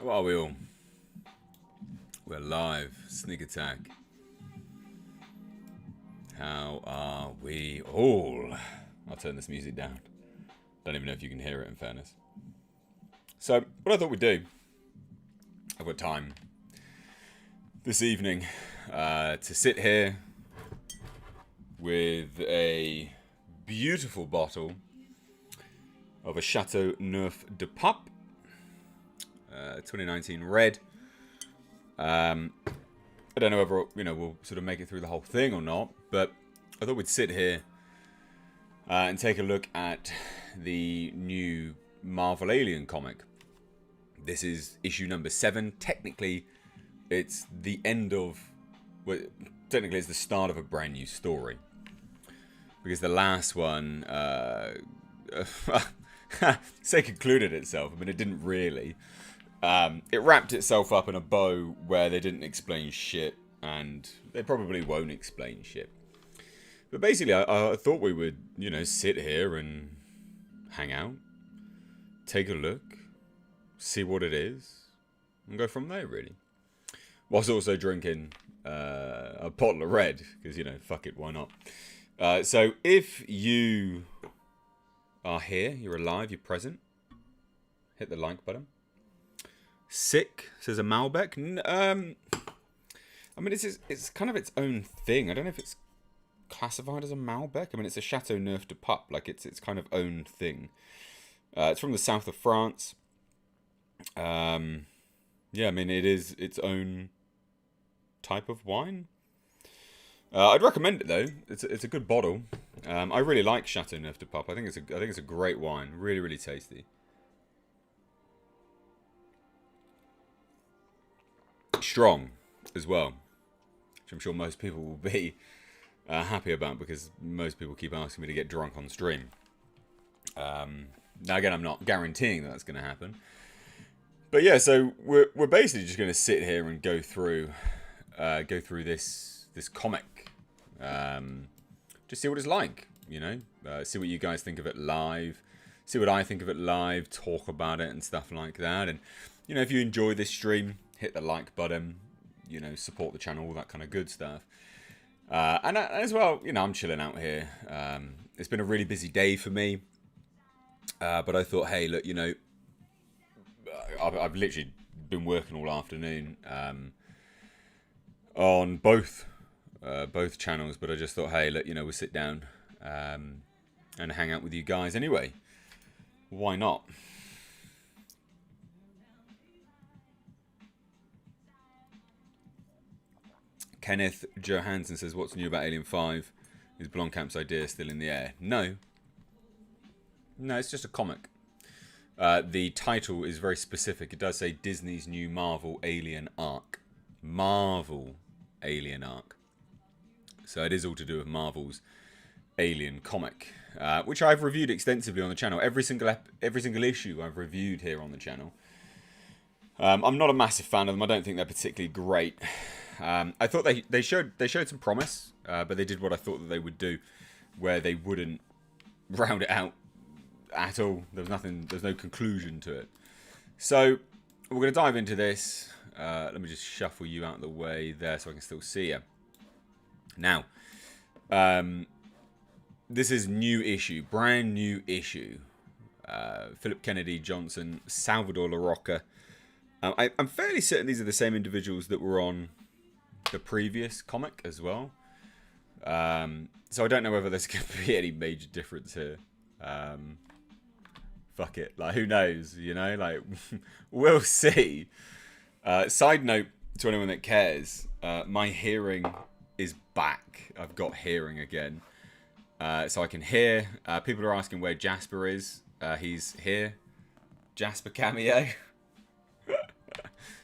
How are we all? We're live. Sneak attack. How are we all? I'll turn this music down. Don't even know if you can hear it, in fairness. So, what I thought we'd do, I've got time this evening to sit here with a beautiful bottle of a Chateau Neuf de Pape, 2019 red. I don't know whether we'll sort of make it through the whole thing or not, but I thought we'd sit here and take a look at the new Marvel Alien comic. This is issue number 7. Technically, it's the end of... Well, technically, it's the start of a brand new story. Because the last one... say concluded itself. I mean, it didn't really. It wrapped itself up in a bow where they didn't explain shit. And they probably won't explain shit. But basically, I thought we would, sit here and hang out. Take a look. See what it is. And go from there, really. Whilst also drinking a bottle of red. Because, fuck it, why not? So, if you are here, you're alive, you're present, hit the like button. Sick, says a Malbec. I mean, it's kind of its own thing. I don't know if it's classified as a Malbec. I mean, it's a Chateau Neuf de Pape. Like, it's its kind of own thing. It's from the south of France. Yeah, I mean, it is its own type of wine. I'd recommend it though. It's a good bottle. I really like Chateau Neuf de Pape. I think it's a great wine. Really, really tasty. Strong as well, which I'm sure most people will be happy about because most people keep asking me to get drunk on stream. Now again, I'm not guaranteeing that that's going to happen. But yeah, so we're basically just going to sit here and go through this comic, just see what it's like, see what you guys think of it live, see what I think of it live, talk about it and stuff like that. And if you enjoy this stream, hit the like button, support the channel, all that kind of good stuff. And as well, I'm chilling out here. It's been a really busy day for me, but I thought, hey, look, I've literally been working all afternoon on both channels, but I just thought, hey, look, we'll sit down and hang out with you guys anyway. Why not? Kenneth Johansson says, what's new about Alien 5? Is Blomkamp's idea still in the air? No, it's just a comic. The title is very specific. It does say Disney's new Marvel Alien arc. Marvel Alien arc. So it is all to do with Marvel's Alien comic, which I've reviewed extensively on the channel. Every single issue I've reviewed here on the channel. I'm not a massive fan of them. I don't think they're particularly great. I thought they showed some promise, but they did what I thought that they would do, where they wouldn't round it out at all. There's no conclusion to it. So we're going to dive into this. Let me just shuffle you out of the way there so I can still see you. Now, this is new issue, brand new issue. Philip Kennedy Johnson, Salvador LaRocca. I'm fairly certain these are the same individuals that were on the previous comic as well. So I don't know whether there's going to be any major difference here. Fuck it. Like, who knows, Like, we'll see. Side note to anyone that cares, my hearing is back. I've got hearing again. So I can hear. People are asking where Jasper is. He's here. Jasper Cameo.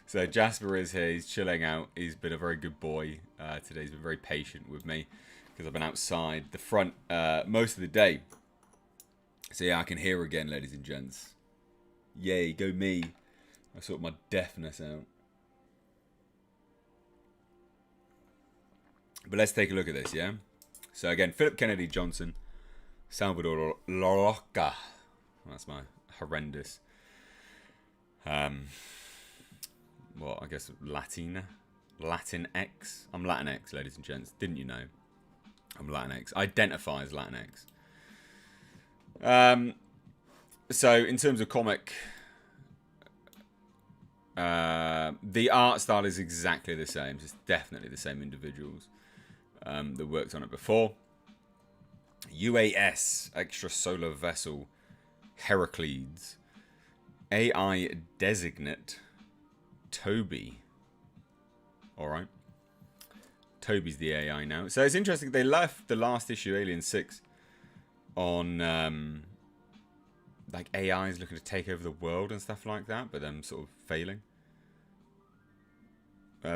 So Jasper is here. He's chilling out. He's been a very good boy today. He's been very patient with me because I've been outside the front most of the day. So yeah, I can hear again, ladies and gents. Yay, go me. I sort my deafness out. But let's take a look at this, yeah? So again, Philip Kennedy Johnson, Salvador LaRocca. That's my horrendous I guess Latinx. I'm Latinx, ladies and gents. Didn't you know? I'm Latinx. Identify as Latinx. So in terms of comic, the art style is exactly the same. It's definitely the same individuals that worked on it before. UAS, Extrasolar Vessel, Heracles, AI Designate, Toby. Alright. Toby's the AI now. So it's interesting, they left the last issue, Alien 6, on like AIs looking to take over the world and stuff like that, but them sort of failing.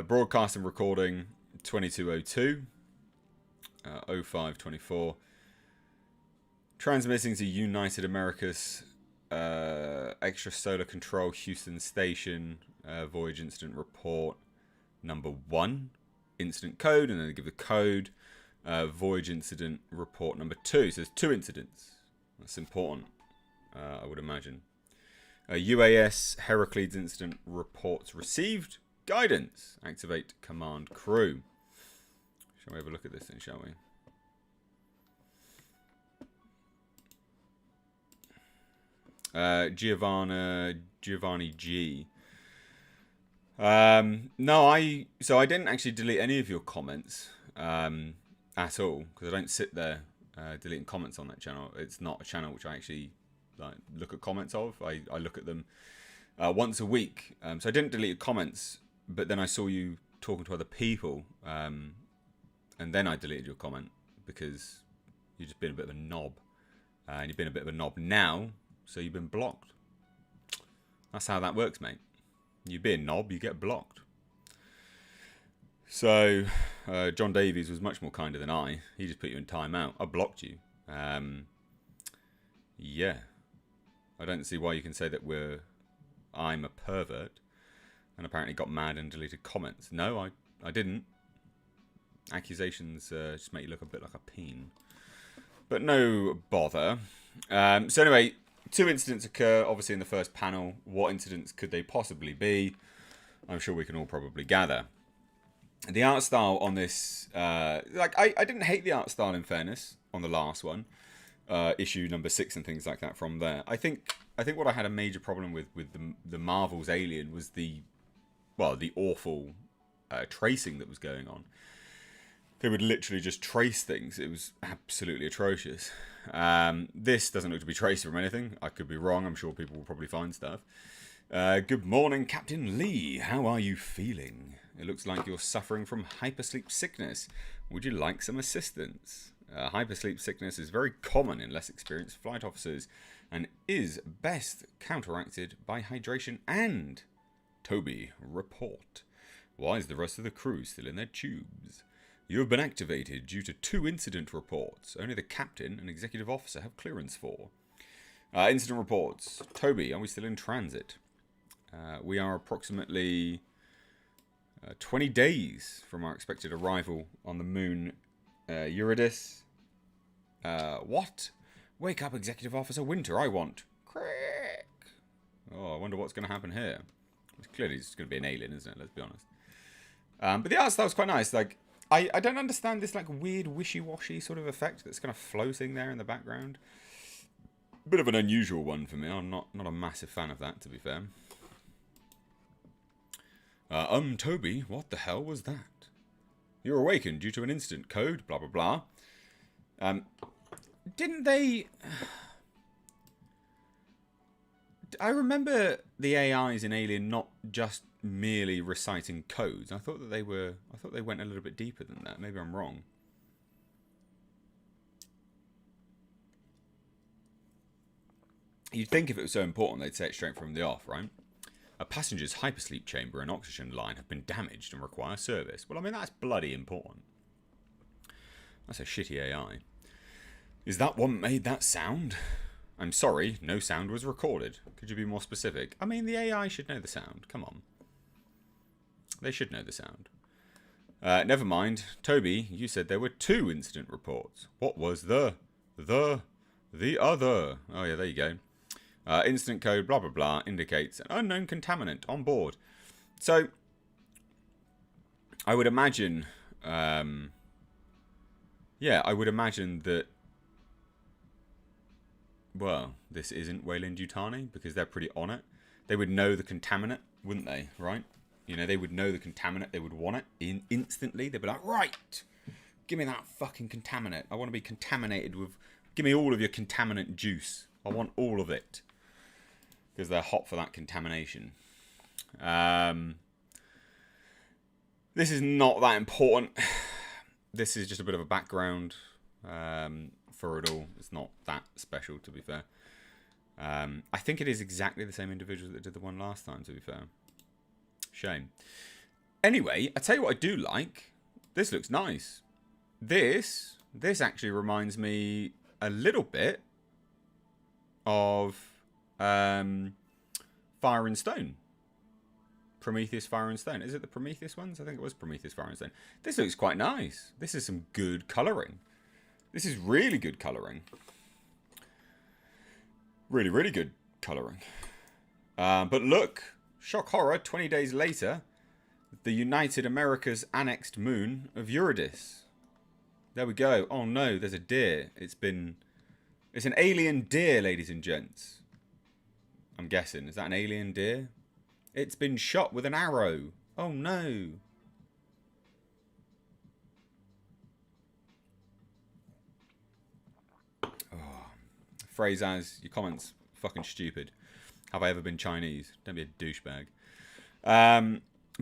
Broadcast and recording 2202, 0524. Transmitting to United Americas, Extrasolar Control, Houston Station, Voyage Incident Report number 1, incident code, and then they give the code, Voyage Incident Report number 2. So there's 2 incidents. That's important, I would imagine. UAS Heracles Incident Reports received. Guidance. Activate command crew. Shall we have a look at this then, shall we? Giovanni G. No, I didn't actually delete any of your comments at all, because I don't sit there deleting comments on that channel. It's not a channel which I actually look at comments of. I look at them once a week. So I didn't delete your comments, but then I saw you talking to other people, and then I deleted your comment because you've just been a bit of a knob, and you've been a bit of a knob now. So you've been blocked. That's how that works, mate. You be a knob, you get blocked. So, John Davies was much more kinder than I. He just put you in timeout. I blocked you. Yeah. I don't see why you can say that I'm a pervert. And apparently got mad and deleted comments. No, I didn't. Accusations just make you look a bit like a peen. But no bother. So anyway, 2 incidents occur, obviously, in the first panel. What incidents could they possibly be? I'm sure we can all probably gather. The art style on this, I didn't hate the art style, in fairness, on the last one, issue number 6 and things like that from there. I think what I had a major problem with the Marvel's Alien was the awful tracing that was going on. They would literally just trace things. It was absolutely atrocious. This doesn't look to be traced from anything. I could be wrong. I'm sure people will probably find stuff. Good morning, Captain Lee. How are you feeling? It looks like you're suffering from hypersleep sickness. Would you like some assistance? Hypersleep sickness is very common in less experienced flight officers and is best counteracted by hydration and... Toby, report. Why is the rest of the crew still in their tubes? You have been activated due to 2 incident reports. Only the captain and executive officer have clearance for. Incident reports. Toby, are we still in transit? We are approximately 20 days from our expected arrival on the moon Euridis. What? Wake up, executive officer Winter, I want. Crick. Oh, I wonder what's going to happen here. It's clearly just going to be an alien, isn't it? Let's be honest. But the art style was quite nice. Like, I don't understand this like weird wishy-washy sort of effect that's kind of floating there in the background. Bit of an unusual one for me. I'm not a massive fan of that, to be fair. Toby, what the hell was that? You're awakened due to an incident code, blah, blah, blah. Didn't they... I remember the AIs in Alien not just merely reciting codes. I thought they went a little bit deeper than that. Maybe I'm wrong. You'd think if it was so important, they'd say it straight from the off, right? A passenger's hypersleep chamber and oxygen line have been damaged and require service. Well, I mean, that's bloody important. That's a shitty AI. Is that what made that sound? I'm sorry, no sound was recorded. Could you be more specific? I mean, the AI should know the sound. Come on. They should know the sound. Never mind. Toby, you said there were 2 incident reports. What was the other? Oh, yeah, there you go. Incident code, blah, blah, blah, indicates an unknown contaminant on board. So, I would imagine... I would imagine that... Well, this isn't Weyland-Yutani, because they're pretty on it. They would know the contaminant, wouldn't they? Right? You know, they would know the contaminant. They would want it instantly. They'd be like, right, give me that fucking contaminant. I want to be contaminated with... Give me all of your contaminant juice. I want all of it. Because they're hot for that contamination. This is not that important. This is just a bit of a background for it all. It's not that special, to be fair. I think it is exactly the same individuals that did the one last time, to be fair. Shame. Anyway, I tell you what I do like. This looks nice. This actually reminds me a little bit of Fire and Stone. Prometheus, Fire and Stone. Is it the Prometheus ones? I think it was Prometheus, Fire and Stone. This looks quite nice. This is some good colouring. This is really good colouring. Really, really good colouring. But look, shock horror, 20 days later, the United Americas annexed moon of Euridis. There we go. Oh no, there's a deer. It's an alien deer, ladies and gents. I'm guessing. Is that an alien deer? It's been shot with an arrow. Oh no. Oh. Phrase as your comments fucking stupid. Have I ever been Chinese? Don't be a douchebag.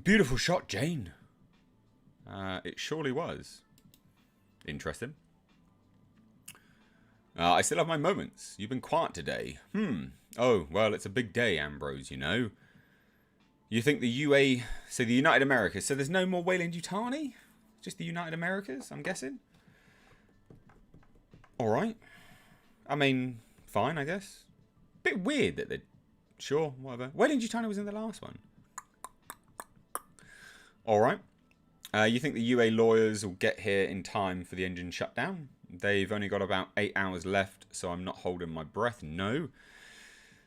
Beautiful shot, Jane. It surely was. Interesting. I still have my moments. You've been quiet today. Oh, well, it's a big day, Ambrose, you know. You think the UA... So the United Americas. So there's no more Weyland-Yutani? Just the United Americas, I'm guessing? Alright. I mean, fine, I guess. Bit weird that they... Sure, whatever. Weyland-Yutani was in the last one. Alright. You think the UA lawyers will get here in time for the engine shutdown? They've only got about 8 hours left, so I'm not holding my breath. No.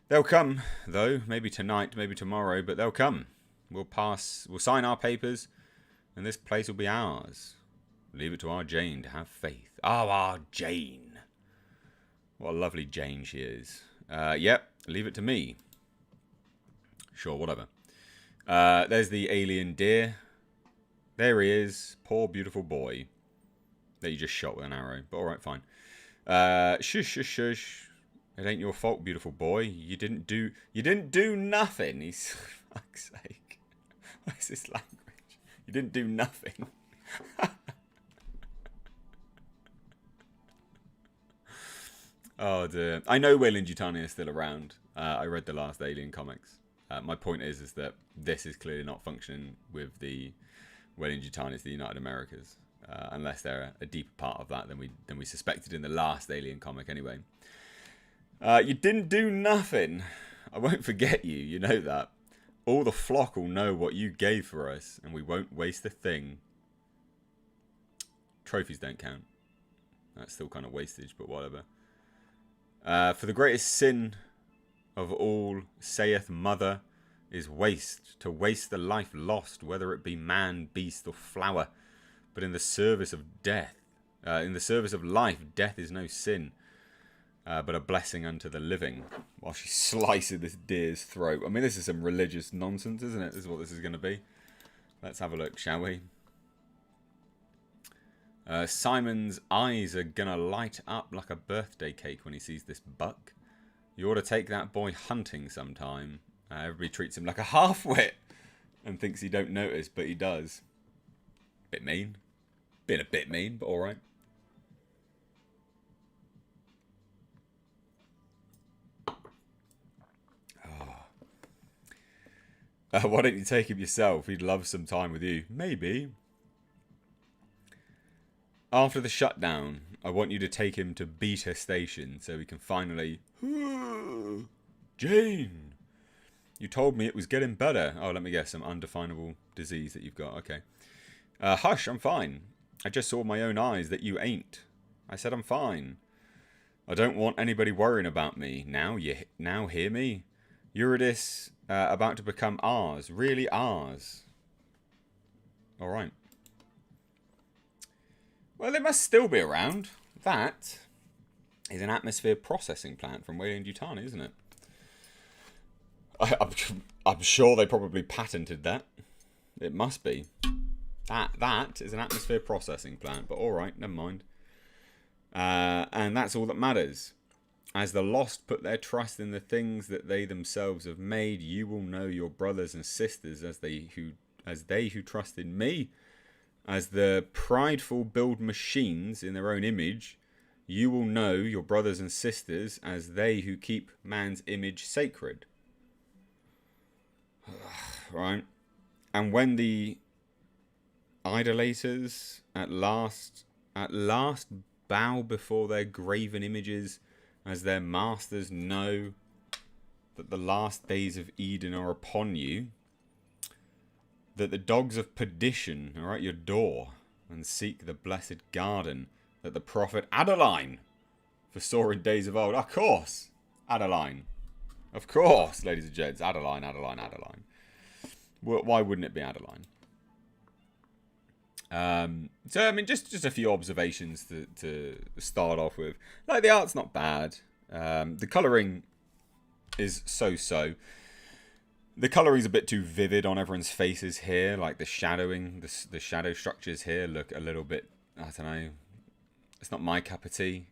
They'll come, though. Maybe tonight, maybe tomorrow, but they'll come. We'll sign our papers, and this place will be ours. Leave it to our Jane to have faith. Oh, our Jane. What a lovely Jane she is. Yep, leave it to me. Sure, whatever. There's the alien deer. There he is. Poor, beautiful boy. That you just shot with an arrow. But alright, fine. Shush, shush, shush. It ain't your fault, beautiful boy. You didn't do nothing. He's... For fuck's sake. What is this language? You didn't do nothing. Oh dear. I know Weyland-Yutani is still around. I read the last Alien comics. My point is that this is clearly not functioning with the Weyland-Yutanis, the United Americas. Unless they're a deeper part of that than we suspected in the last Alien comic anyway. You didn't do nothing. I won't forget you, you know that. All the flock will know what you gave for us, and we won't waste a thing. Trophies don't count. That's still kind of wastage, but whatever. For the greatest sin of all, saith Mother, is waste. To waste the life lost, whether it be man, beast, or flower. But in the service of death, in the service of life, death is no sin, but a blessing unto the living. While she slices this deer's throat. I mean, this is some religious nonsense, isn't it? This is what this is going to be. Let's have a look, shall we? Simon's eyes are going to light up like a birthday cake when he sees this buck. You ought to take that boy hunting sometime. Everybody treats him like a half-wit and thinks he don't notice, but he does. Bit mean. Been a bit mean, but alright. Why don't you take him yourself? He'd love some time with you. Maybe. After the shutdown, I want you to take him to Beta Station so we can finally... Jane! You told me it was getting better. Oh, let me guess. Some undefinable disease that you've got. Okay. Hush, I'm fine. I just saw with my own eyes that you ain't. I said I'm fine. I don't want anybody worrying about me. Now hear me? Euridis about to become ours. Really ours. Alright. Well, they must still be around. That is an atmosphere processing plant from Weyland-Yutani, isn't it? I'm sure they probably patented that. It must be. That is an atmosphere processing plant, but alright, never mind. And that's all that matters. As the lost put their trust in the things that they themselves have made, you will know your brothers and sisters as they who trust in me. As the prideful build machines in their own image, you will know your brothers and sisters as they who keep man's image sacred. Right? And when the idolaters at last bow before their graven images, as their masters know that the last days of Eden are upon you, that the dogs of perdition are at your door, and seek the blessed garden that the prophet Adeline foresaw in days of old. Of course, Adeline. Of course, ladies and gents, Adeline. Why wouldn't it be Adeline? So, I mean, just a few observations to start off with. Like, the art's not bad. The colouring is so-so. The colouring's a bit too vivid on everyone's faces here. Like, the shadowing, the shadow structures here look a little bit, I don't know. It's not my cup of tea.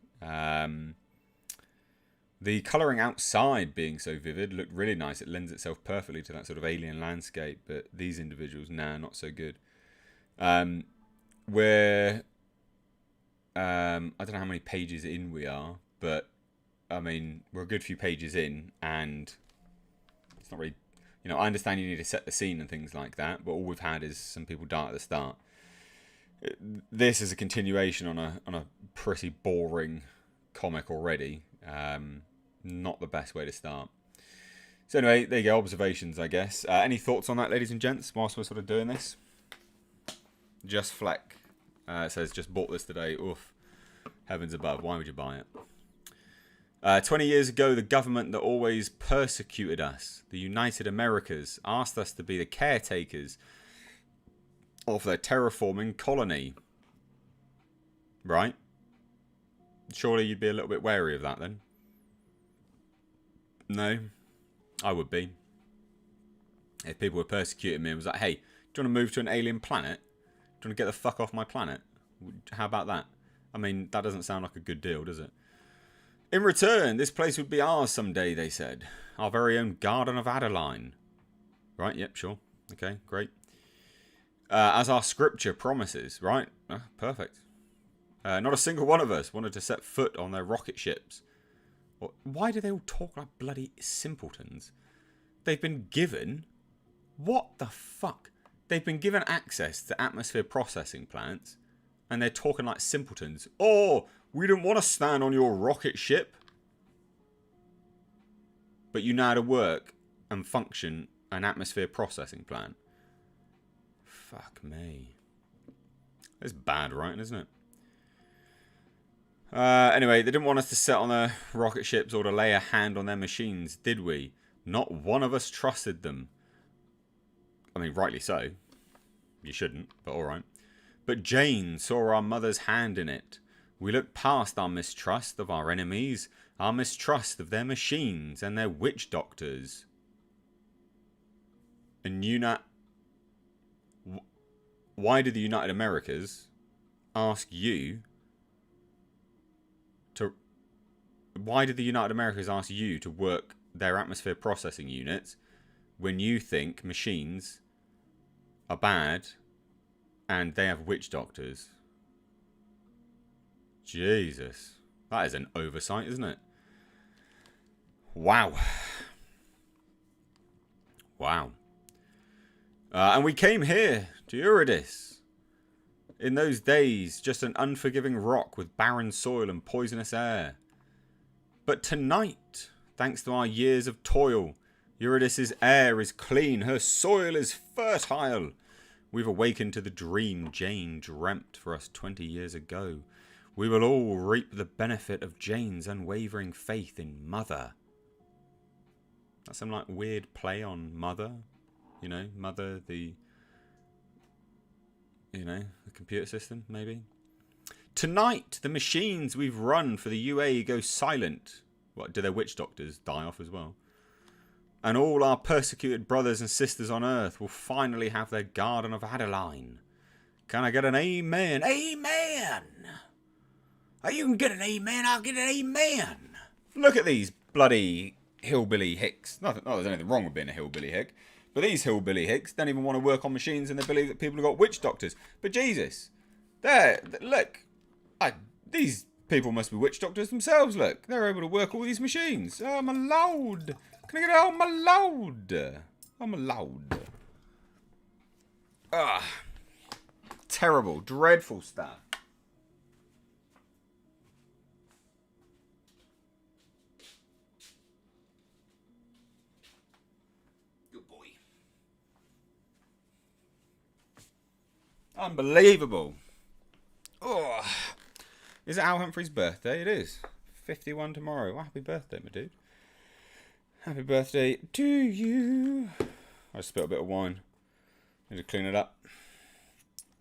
The colouring outside being so vivid looked really nice. It lends itself perfectly to that sort of alien landscape. But these individuals, nah, not so good. We're I don't know how many pages in we are, but I mean, we're a good few pages in, and it's not really, you know, I understand you need to set the scene and things like that, but all we've had is some people die at the start. This is a continuation on a pretty boring comic already. Not the best way to start. So anyway, there you go, observations, I guess. Any thoughts on that, ladies and gents, whilst we're sort of doing this? Just Fleck says, just bought this today. Oof. Heavens above. Why would you buy it? 20 years ago, the government that always persecuted us, the United Americas, asked us to be the caretakers of their terraforming colony. Right? Surely you'd be a little bit wary of that then? No? I would be. If people were persecuting me and was like, hey, do you want to move to an alien planet? Do you want to get the fuck off my planet? How about that? I mean, that doesn't sound like a good deal, does it? In return, this place would be ours someday, they said. Our very own Garden of Adeline. Right, yep, sure. Okay, great. As our scripture promises, right? Perfect. Not a single one of us wanted to set foot on their rocket ships. Why do they all talk like bloody simpletons? They've been given... What the fuck? They've been given access to atmosphere processing plants, and they're talking like simpletons. Oh, we didn't want to stand on your rocket ship. But you know how to work and function an atmosphere processing plant. Fuck me. That's bad writing, isn't it? Anyway, they didn't want us to sit on their rocket ships or to lay a hand on their machines, did we? Not one of us trusted them. I mean, rightly so. You shouldn't, but alright. But Jane saw our mother's hand in it. We looked past our mistrust of our enemies, our mistrust of their machines and their witch doctors. And why did the United Americas ask you to... Why did the United Americas ask you to work their atmosphere processing units when you think machines are bad and they have witch doctors? Jesus. That is an oversight, isn't it? Wow. Wow. And we came here to Euridis. In those days, just an unforgiving rock with barren soil and poisonous air. But tonight, thanks to our years of toil, Euridis' air is clean, her soil is fertile. We've awakened to the dream Jane dreamt for us 20 years ago. We will all reap the benefit of Jane's unwavering faith in Mother. That's some like weird play on Mother. You know, Mother, the computer system, maybe. Tonight, the machines we've run for the UA go silent. What, do their witch doctors die off as well? And all our persecuted brothers and sisters on Earth will finally have their Garden of Adeline. Can I get an amen? Amen! Oh, you can get an amen, I'll get an amen! Look at these bloody hillbilly hicks. Not there's anything wrong with being a hillbilly hick. But these hillbilly hicks don't even want to work on machines and they believe that people have got witch doctors. But Jesus, look, these people must be witch doctors themselves, look. They're able to work all these machines. Oh, my lord. Can I get it? Oh, my lord. Oh, my lord. Ah, terrible, dreadful stuff. Good boy. Unbelievable. Oh. Is it Al Humphrey's birthday? It is. 51 tomorrow. Well, happy birthday, my dude. Happy birthday to you. I spilled a bit of wine. Need to clean it up.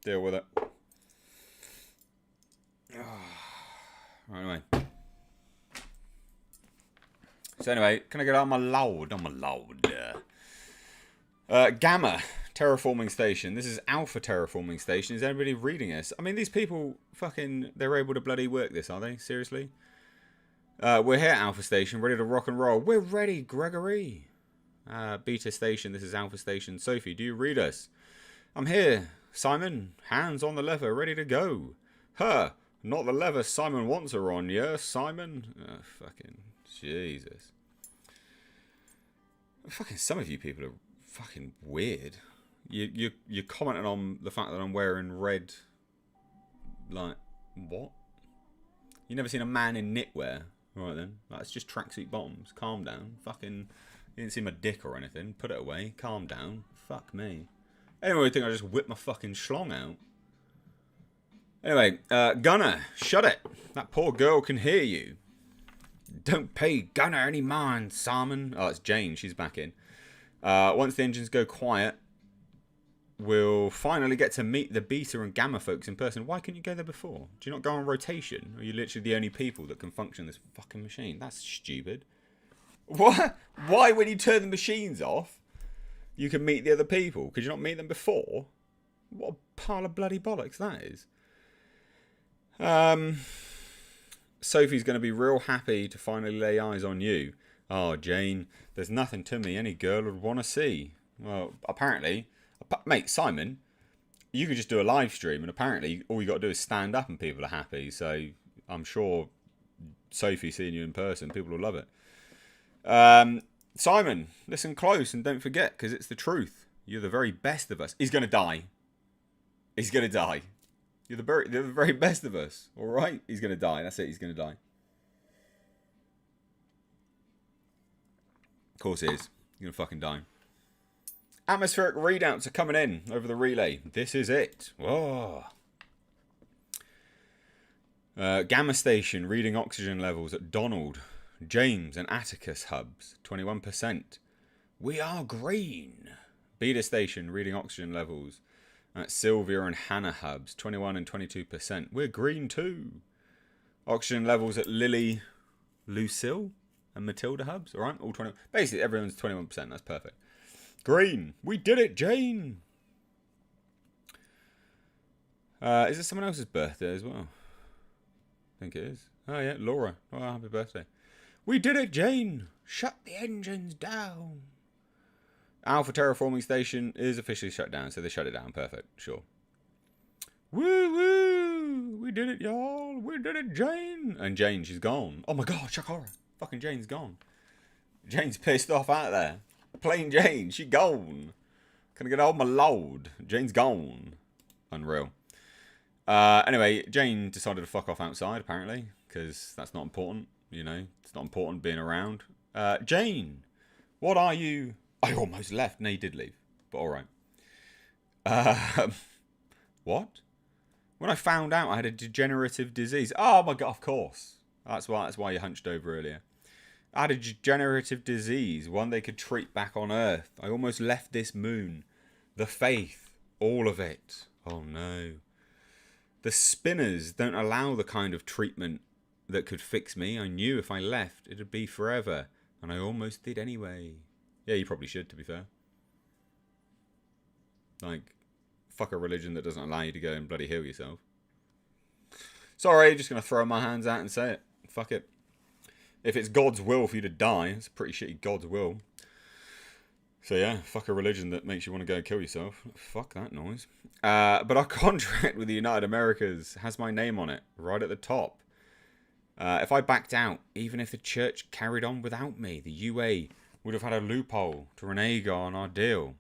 Deal with it. Oh. Anyway. So anyway, can I get on my load? On my load. Gamma. Terraforming station. This is Alpha terraforming station. Is anybody reading this? I mean, these people fucking... They're able to bloody work this, are they? Seriously? We're here at Alpha station, ready to rock and roll. We're ready, Gregory. Beta station. This is Alpha station. Sophie, do you read us? I'm here. Simon, hands on the lever, ready to go. Huh. Not the lever Simon wants her on, yeah, Simon? Oh, fucking Jesus. Fucking some of you people are fucking weird. You're commenting on the fact that I'm wearing red. Like, what? You never seen a man in knitwear? Alright then. Like, it's just tracksuit bottoms. Calm down. Fucking... You didn't see my dick or anything. Put it away. Calm down. Fuck me. Anyway, I think I just whipped my fucking schlong out. Anyway, Gunner, shut it. That poor girl can hear you. Don't pay Gunner any mind, Simon. Oh, it's Jane. She's back in. Once the engines go quiet, we'll finally get to meet the beta and gamma folks in person. Why couldn't you go there before? Do you not go on rotation? Or are you literally the only people that can function this fucking machine? That's stupid. What? Why, when you turn the machines off, you can meet the other people? Could you not meet them before? What a pile of bloody bollocks that is. Sophie's going to be real happy to finally lay eyes on you. Oh, Jane, there's nothing to me any girl would want to see. Well, apparently... Mate, Simon, you could just do a live stream and apparently all you got to do is stand up and people are happy. So I'm sure Sophie seeing you in person, people will love it. Simon, listen close and don't forget because it's the truth. You're the very best of us. He's going to die. He's going to die. You're the very best of us. All right? He's going to die. That's it. He's going to die. Of course he is. He's going to fucking die. Atmospheric readouts are coming in over the relay. This is it. Whoa. Gamma station reading oxygen levels at Donald, James and Atticus hubs. 21%. We are green. Beta station reading oxygen levels at Sylvia and Hannah hubs. 21 and 22%. We're green too. Oxygen levels at Lily, Lucille and Matilda hubs. Alright, all 20. Basically everyone's 21%. That's perfect. Green. We did it, Jane. Is it someone else's birthday as well? I think it is. Oh, yeah, Laura. Oh, happy birthday. We did it, Jane. Shut the engines down. Alpha terraforming station is officially shut down, so they shut it down. Perfect. Sure. Woo, woo. We did it, y'all. We did it, Jane. And Jane, she's gone. Oh, my God, Shakara. Fucking Jane's gone. Jane's pissed off out there. Plain Jane, she gone. Can I get all my load? Jane's gone. Unreal. Anyway, Jane decided to fuck off outside, apparently, because that's not important. You know, it's not important being around. Jane, what are you? I almost left. No, you did leave, but all right. What? When I found out I had a degenerative disease. Oh my God, of course. That's why you hunched over earlier. I had a degenerative disease, one they could treat back on Earth. I almost left this moon. The faith, all of it. Oh no. The spinners don't allow the kind of treatment that could fix me. I knew if I left, it'd be forever. And I almost did anyway. Yeah, you probably should, to be fair. Like, fuck a religion that doesn't allow you to go and bloody heal yourself. Sorry, just going to throw my hands out and say it. Fuck it. If it's God's will for you to die, it's a pretty shitty God's will. So yeah, fuck a religion that makes you want to go kill yourself. Fuck that noise. But our contract with the United Americas has my name on it, right at the top. If I backed out, even if the church carried on without me, the UA would have had a loophole to renege on our deal.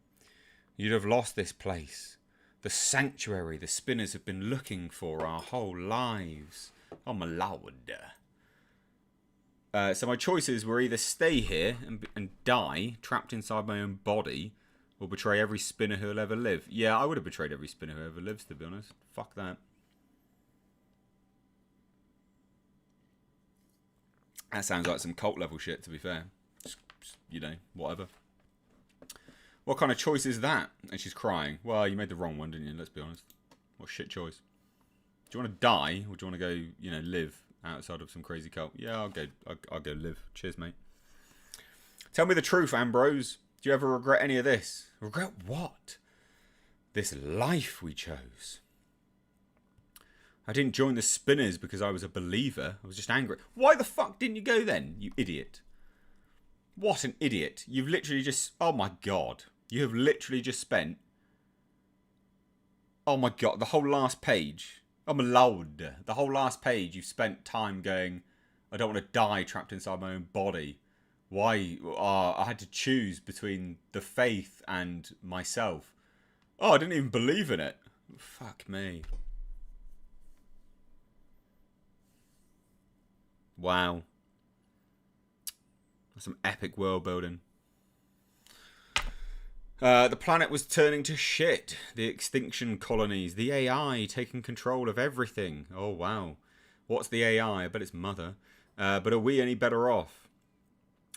You'd have lost this place. The sanctuary the spinners have been looking for our whole lives. Oh my lord. So my choices were either stay here and die, trapped inside my own body, or betray every spinner who'll ever live. Yeah, I would have betrayed every spinner who ever lives, to be honest. Fuck that. That sounds like some cult level shit, to be fair. Just, you know, whatever. What kind of choice is that? And she's crying. Well, you made the wrong one, didn't you? Let's be honest. What shit choice? Do you want to die, or do you want to go, you know, live outside of some crazy cult? Yeah, I'll go live. Cheers, mate. Tell me the truth, Ambrose. Do you ever regret any of this? Regret what? This life we chose. I didn't join the spinners because I was a believer. I was just angry. Why the fuck didn't you go then, you idiot? What an idiot. You've literally just... Oh my god. You have literally just spent... Oh my god. The whole last page... Oh my lord. The whole last page you've spent time going, I don't want to die trapped inside my own body. Why? I had to choose between the faith and myself. Oh, I didn't even believe in it. Fuck me. Wow. That's some epic world building. The planet was turning to shit. The extinction colonies. The AI taking control of everything. Oh, wow. What's the AI? I bet it's Mother. But are we any better off?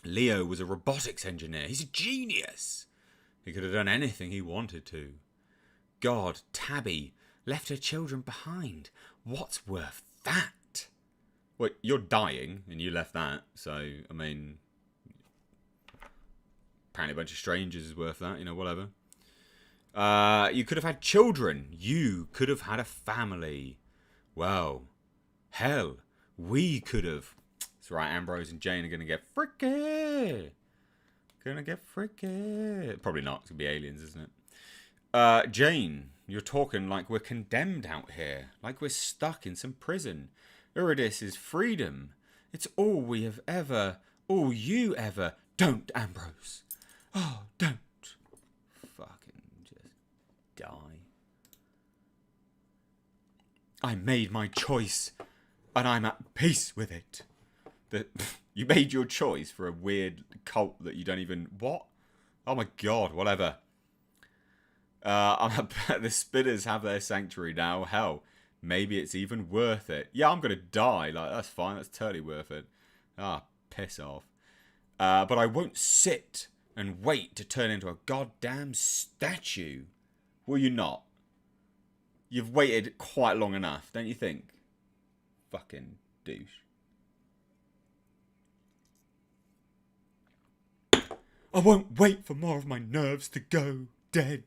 Leo was a robotics engineer. He's a genius. He could have done anything he wanted to. God, Tabby left her children behind. What's worth that? Well, you're dying and you left that. So, I mean... Apparently a bunch of strangers is worth that, you know, whatever. You could have had children. You could have had a family. Well, hell, we could have. That's right, Ambrose and Jane are going to get freaky. Gonna get freaky. Probably not, it's going to be aliens, isn't it? Jane, you're talking like we're condemned out here. Like we're stuck in some prison. Euridis is freedom. It's all we have ever, all you ever. Don't, Ambrose. Oh, don't. Fucking just die. I made my choice, and I'm at peace with it. You made your choice for a weird cult that you don't even... What? Oh my god, whatever. The spinners have their sanctuary now. Hell, maybe it's even worth it. Yeah, I'm gonna die. Like, that's fine. That's totally worth it. Ah, piss off. But I won't sit and wait to turn into a goddamn statue. Will you not? You've waited quite long enough, don't you think? Fucking douche. I won't wait for more of my nerves to go dead.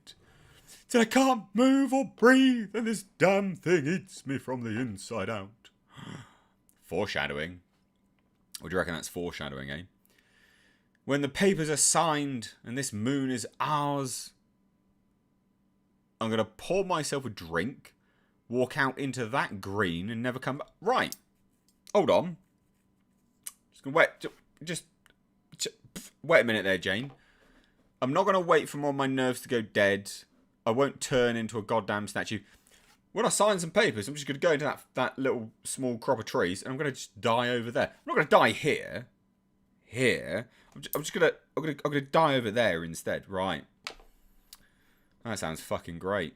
Till I can't move or breathe and this damn thing eats me from the inside out. Foreshadowing. What do you reckon that's foreshadowing, eh? When the papers are signed and this moon is ours, I'm going to pour myself a drink, walk out into that green and never come back. Right. Hold on. Just going to wait a minute there, Jane. I'm not going to wait for more of my nerves to go dead. I won't turn into a goddamn statue. When I sign some papers, I'm just going to go into that little small crop of trees and I'm going to just die over there. I'm not going to die here. I'm gonna die over there instead, right? That sounds fucking great.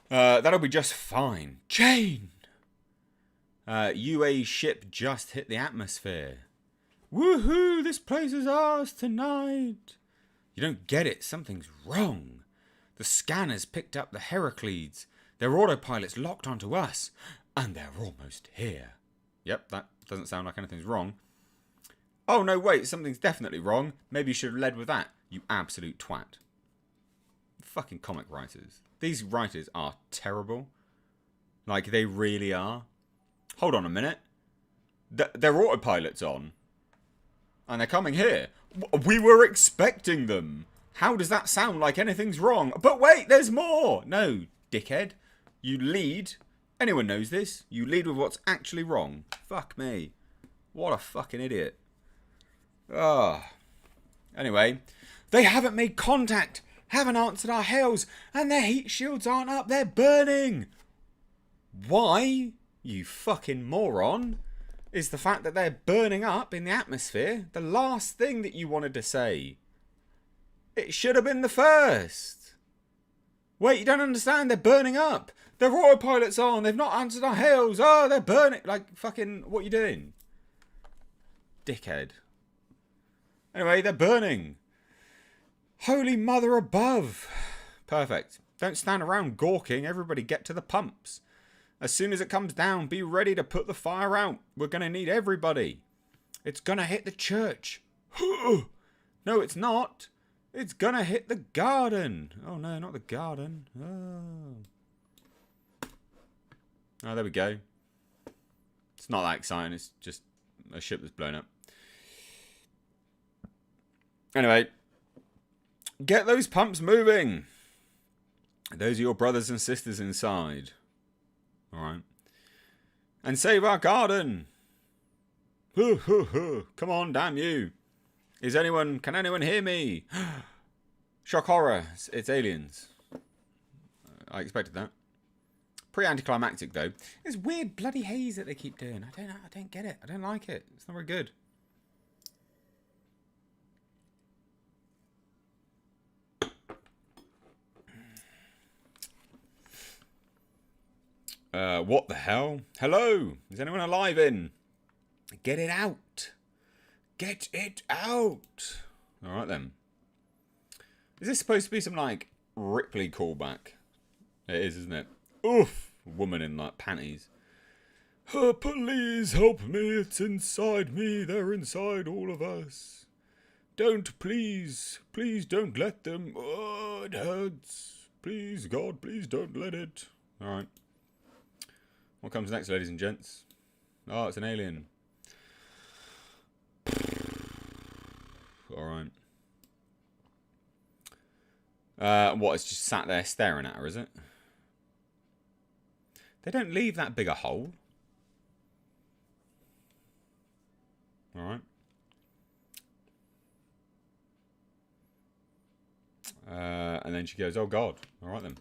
That'll be just fine. Jane! UA ship just hit the atmosphere. Woohoo! This place is ours tonight. You don't get it. Something's wrong. The scanners picked up the Heracles. Their autopilot's locked onto us. And they're almost here. Yep, that doesn't sound like anything's wrong. Oh, no, wait. Something's definitely wrong. Maybe you should have led with that. You absolute twat. Fucking comic writers. These writers are terrible. Like, they really are. Hold on a minute. Their autopilot's on. And they're coming here. We were expecting them. How does that sound like anything's wrong? But wait, there's more. No, dickhead. You lead. Anyone knows this. You lead with what's actually wrong. Fuck me. What a fucking idiot. Ah. Anyway. They haven't made contact. Haven't answered our hails. And their heat shields aren't up. They're burning. Why, you fucking moron, is the fact that they're burning up in the atmosphere the last thing that you wanted to say? It should have been the first. Wait, you don't understand. They're burning up. Their autopilot's on. They've not answered our hails. Oh, they're burning. Like, fucking, what are you doing? Dickhead. Anyway, they're burning. Holy mother above. Perfect. Don't stand around gawking. Everybody get to the pumps. As soon as it comes down, be ready to put the fire out. We're going to need everybody. It's going to hit the church. No, it's not. It's going to hit the garden. Oh, no, not the garden. Oh, there we go. It's not that exciting. It's just a ship that's blown up. Anyway, get those pumps moving. Those are your brothers and sisters inside. Alright. And save our garden. Come on, damn you. Can anyone hear me? Shock horror. It's aliens. I expected that. Pretty anticlimactic though. It's weird bloody haze that they keep doing. I don't get it. I don't like it. It's not very good. What the hell? Hello? Is anyone alive in? Get it out. Get it out. Alright then. Is this supposed to be some, like, Ripley callback? It is, isn't it? Oof. Woman in, like, panties. Please help me. It's inside me. They're inside all of us. Please don't let them. Oh, it hurts. Please, God, please don't let it. Alright. What comes next, ladies and gents? Oh, it's an alien. Alright. What, it's just sat there staring at her, is it? They don't leave that big a hole. Alright. And then she goes, oh God. Alright then.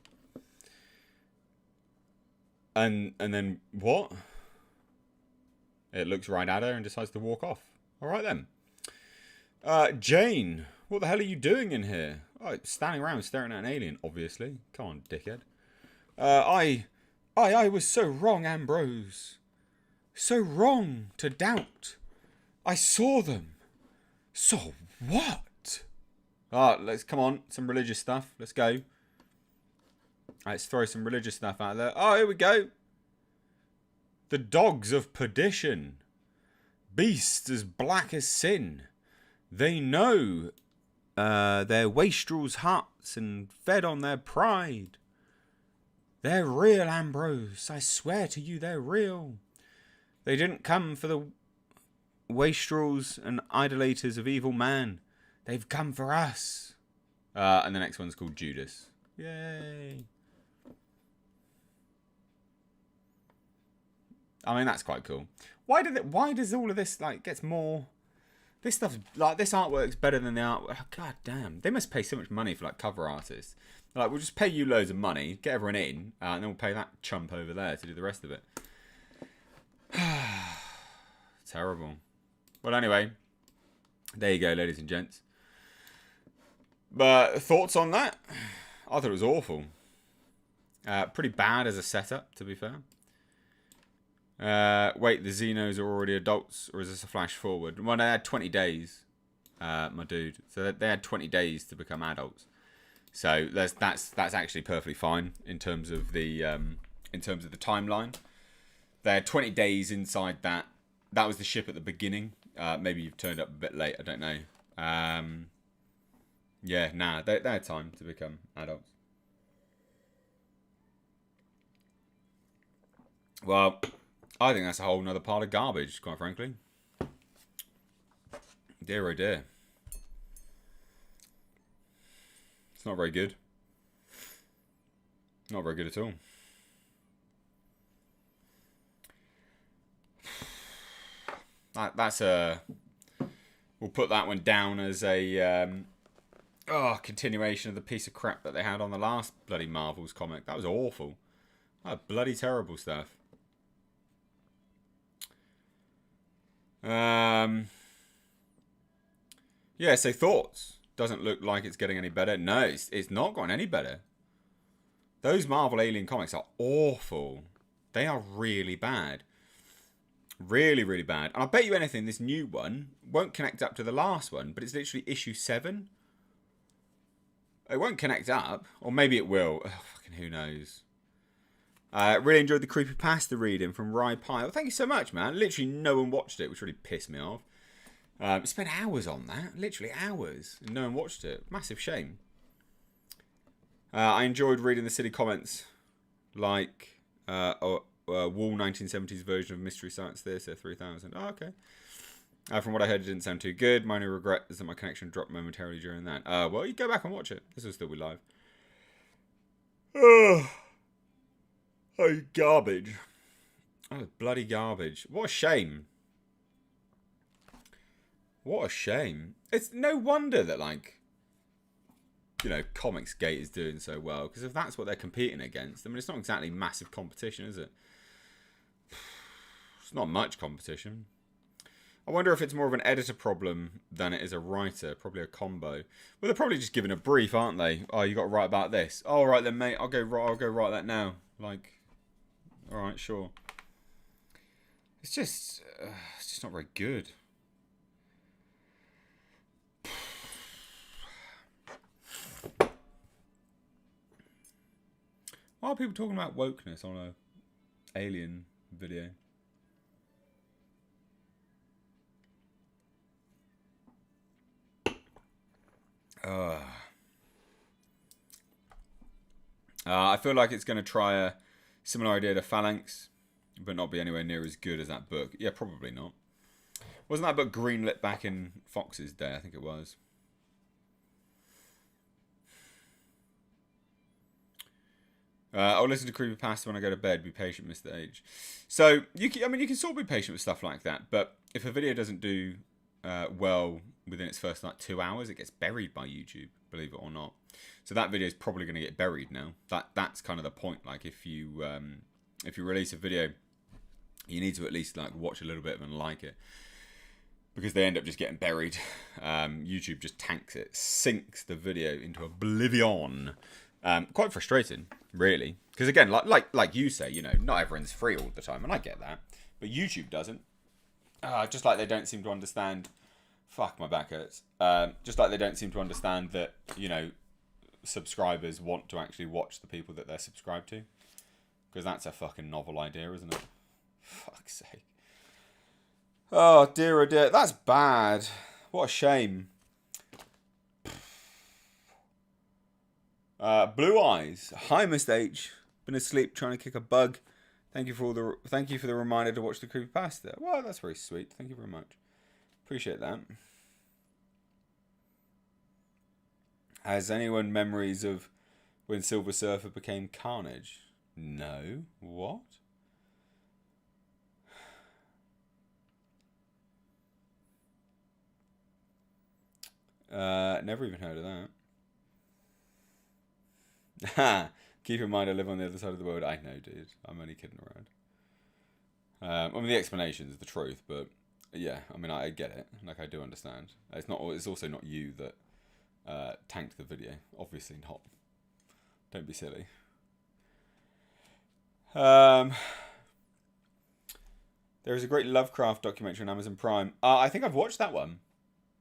And then what? It looks right at her and decides to walk off. Alright then. Jane, what the hell are you doing in here? Oh, standing around staring at an alien, obviously. Come on, dickhead. I was so wrong, Ambrose. So wrong to doubt. I saw them. So what? Let's come on, some religious stuff. Let's go. Let's throw some religious stuff out there. Oh, here we go. The dogs of perdition. Beasts as black as sin. They know their wastrels' hearts and fed on their pride. They're real, Ambrose. I swear to you, they're real. They didn't come for the wastrels and idolaters of evil man. They've come for us. And the next one's called Judas. Yay. I mean, that's quite cool. Why does all of this, like, gets more... This stuff, like, this artwork's better than the artwork. Oh, God damn. They must pay so much money for, like, cover artists. Like, we'll just pay you loads of money, get everyone in, and then we'll pay that chump over there to do the rest of it. Terrible. Well, anyway. There you go, ladies and gents. But, thoughts on that? I thought it was awful. Pretty bad as a setup, to be fair. Wait, the Xenos are already adults, or is this a flash forward? Well, they had 20 days, my dude. So they had 20 days to become adults. So that's actually perfectly fine in terms of the timeline. They had 20 days inside that. That was the ship at the beginning. Maybe you've turned up a bit late. I don't know. Yeah, nah, they had time to become adults. Well, I think that's a whole nother pile of garbage, quite frankly. Dear oh dear. It's not very good. Not very good at all. That's a... We'll put that one down as a continuation of the piece of crap that they had on the last bloody Marvels comic. That was awful. That bloody terrible stuff. Yeah, so thoughts. Doesn't look like it's getting any better. No, it's not gotten any better. Those Marvel Alien comics are awful. They are really bad. Really, really bad. And I'll bet you anything, this new one won't connect up to the last one, but it's literally issue 7. It won't connect up. Or maybe it will. Ugh, fucking who knows. Really enjoyed the creepypasta reading from Rye Pie. Well, thank you so much, man. Literally no one watched it, which really pissed me off. Spent hours on that. Literally hours. And no one watched it. Massive shame. I enjoyed reading the silly comments like Wall 1970s version of Mystery Science Theatre 3000. Oh, okay. From what I heard, it didn't sound too good. My only regret is that my connection dropped momentarily during that. Well, you go back and watch it. This will still be live. Oh, garbage. Oh, bloody garbage. What a shame. What a shame. It's no wonder that, like, you know, Comicsgate is doing so well. Because if that's what they're competing against, I mean, it's not exactly massive competition, is it? It's not much competition. I wonder if it's more of an editor problem than it is a writer. Probably a combo. Well, they're probably just giving a brief, aren't they? Oh, you got to write about this. Oh, all right then, mate. I'll go write that now. Like, all right, sure. It's just not very good. Why are people talking about wokeness on a Alien video? I feel like it's going to try a similar idea to Phalanx, but not be anywhere near as good as that book. Yeah, probably not. Wasn't that book greenlit back in Fox's day? I think it was. I'll listen to creepypasta when I go to bed. Be patient, Mr. H. So you can sort of be patient with stuff like that, but if a video doesn't do well within its first like 2 hours, it gets buried by YouTube. Believe it or not. So that video is probably going to get buried now. That's kind of the point. Like if you release a video, you need to at least like watch a little bit of it and like it, because they end up just getting buried. YouTube just tanks it, sinks the video into oblivion. Quite frustrating, really, because again, like you say, you know, not everyone's free all the time, and I get that, but YouTube doesn't. Just like they don't seem to understand. Fuck, my back hurts. Just like they don't seem to understand that, you know, subscribers want to actually watch the people that they're subscribed to, because that's a fucking novel idea, isn't it? Fuck's sake. Oh dear, oh dear, that's bad. What a shame. Blue Eyes. Hi, Mr. H. Been asleep trying to kick a bug. Thank you for the reminder to watch the creepypasta. Well, that's very sweet. Thank you very much. Appreciate that. Has anyone memories of when Silver Surfer became Carnage? No. What? Never even heard of that. Keep in mind I live on the other side of the world. I know, dude. I'm only kidding around. I mean, the explanation is the truth, but yeah, I mean, I get it. Like, I do understand. It's also not you that tanked the video. Obviously not. Don't be silly. There is a great Lovecraft documentary on Amazon Prime. I think I've watched that one,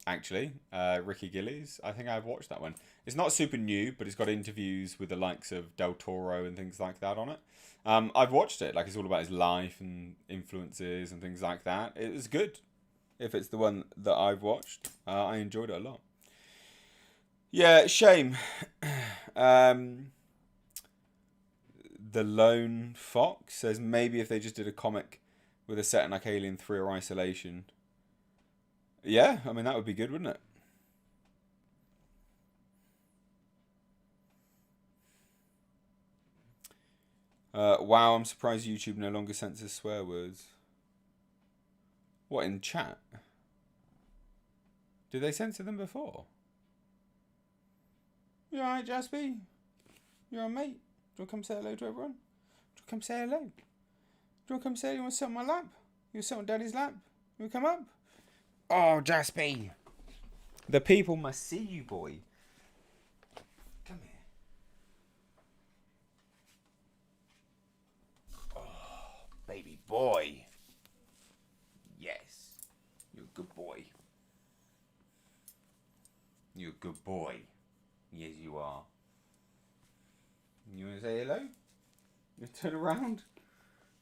actually. Ricky Gillies. I think I've watched that one. It's not super new, but it's got interviews with the likes of Del Toro and things like that on it. I've watched it. Like, it's all about his life and influences and things like that. It was good. If it's the one that I've watched, I enjoyed it a lot. Yeah, shame. The Lone Fox says maybe if they just did a comic with a setting like Alien 3 or Isolation. Yeah, I mean, that would be good, wouldn't it? Wow, I'm surprised YouTube no longer censors swear words. What, in chat? Did they censor them before? You alright, Jaspy? You alright, mate? Do you want to come say hello to everyone? Do you want to come say hello? Do you want to come say hello? You want to sit on my lap? You want to sit on Daddy's lap? You want to come up? Oh, Jaspy! The people must see you, boy. Come here. Oh, baby boy. Yes. You're a good boy. You're a good boy. Yes, you are. You want to say hello? You turn around?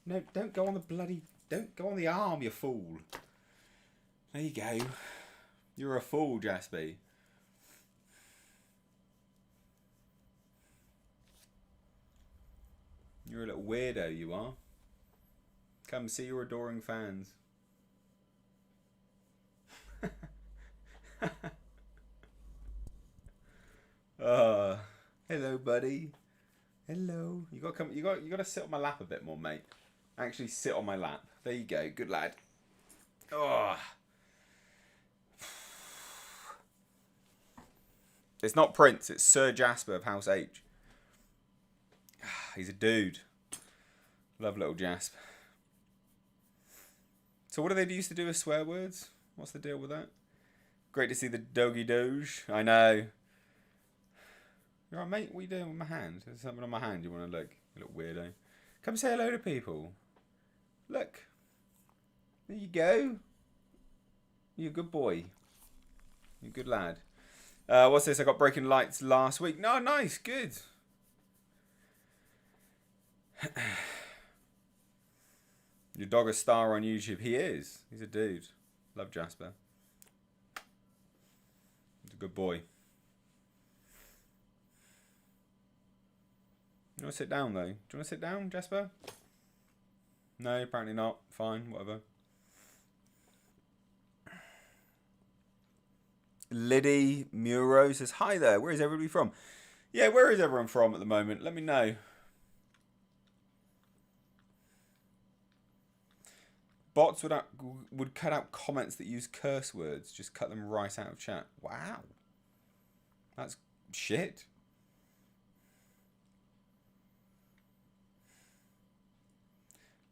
No, don't go on the bloody... Don't go on the arm, you fool. There you go. You're a fool, Jaspy. You're a little weirdo, you are. Come see your adoring fans. Hello, buddy. Hello. You got to come. You got to sit on my lap a bit more, mate. Actually, sit on my lap. There you go. Good lad. Oh. It's not Prince. It's Sir Jasper of House H. He's a dude. Love little Jasper. So what do they used to do with swear words? What's the deal with that? Great to see the doggy doge. I know. You alright, mate? What are you doing with my hand? There's something on my hand you want to look? You little weirdo. Come say hello to people. Look. There you go. You're a good boy. You're a good lad. What's this? I got Breaking Lights last week. No, nice. Good. Your dog a star on YouTube. He is. He's a dude. Love Jasper. He's a good boy. You want to sit down, though? Do you want to sit down, Jasper? No, apparently not. Fine, whatever. Liddy Muro says, hi there, where is everybody from? Yeah, where is everyone from at the moment? Let me know. Bots would cut out comments that use curse words. Just cut them right out of chat. Wow. That's shit.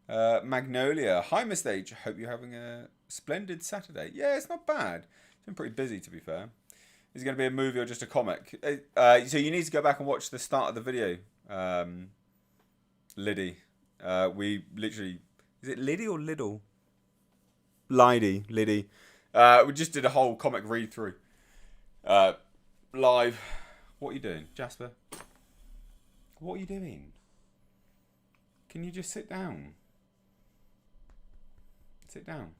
Magnolia. Hi, Mr. H. Hope you're having a splendid Saturday. Yeah, it's not bad. It's been pretty busy, to be fair. Is it going to be a movie or just a comic? So you need to go back and watch the start of the video. Liddy. We literally... Is it Liddy or Liddle? Liddy. We just did a whole comic read-through. Live. What are you doing, Jasper? What are you doing? Can you just sit down? Sit down.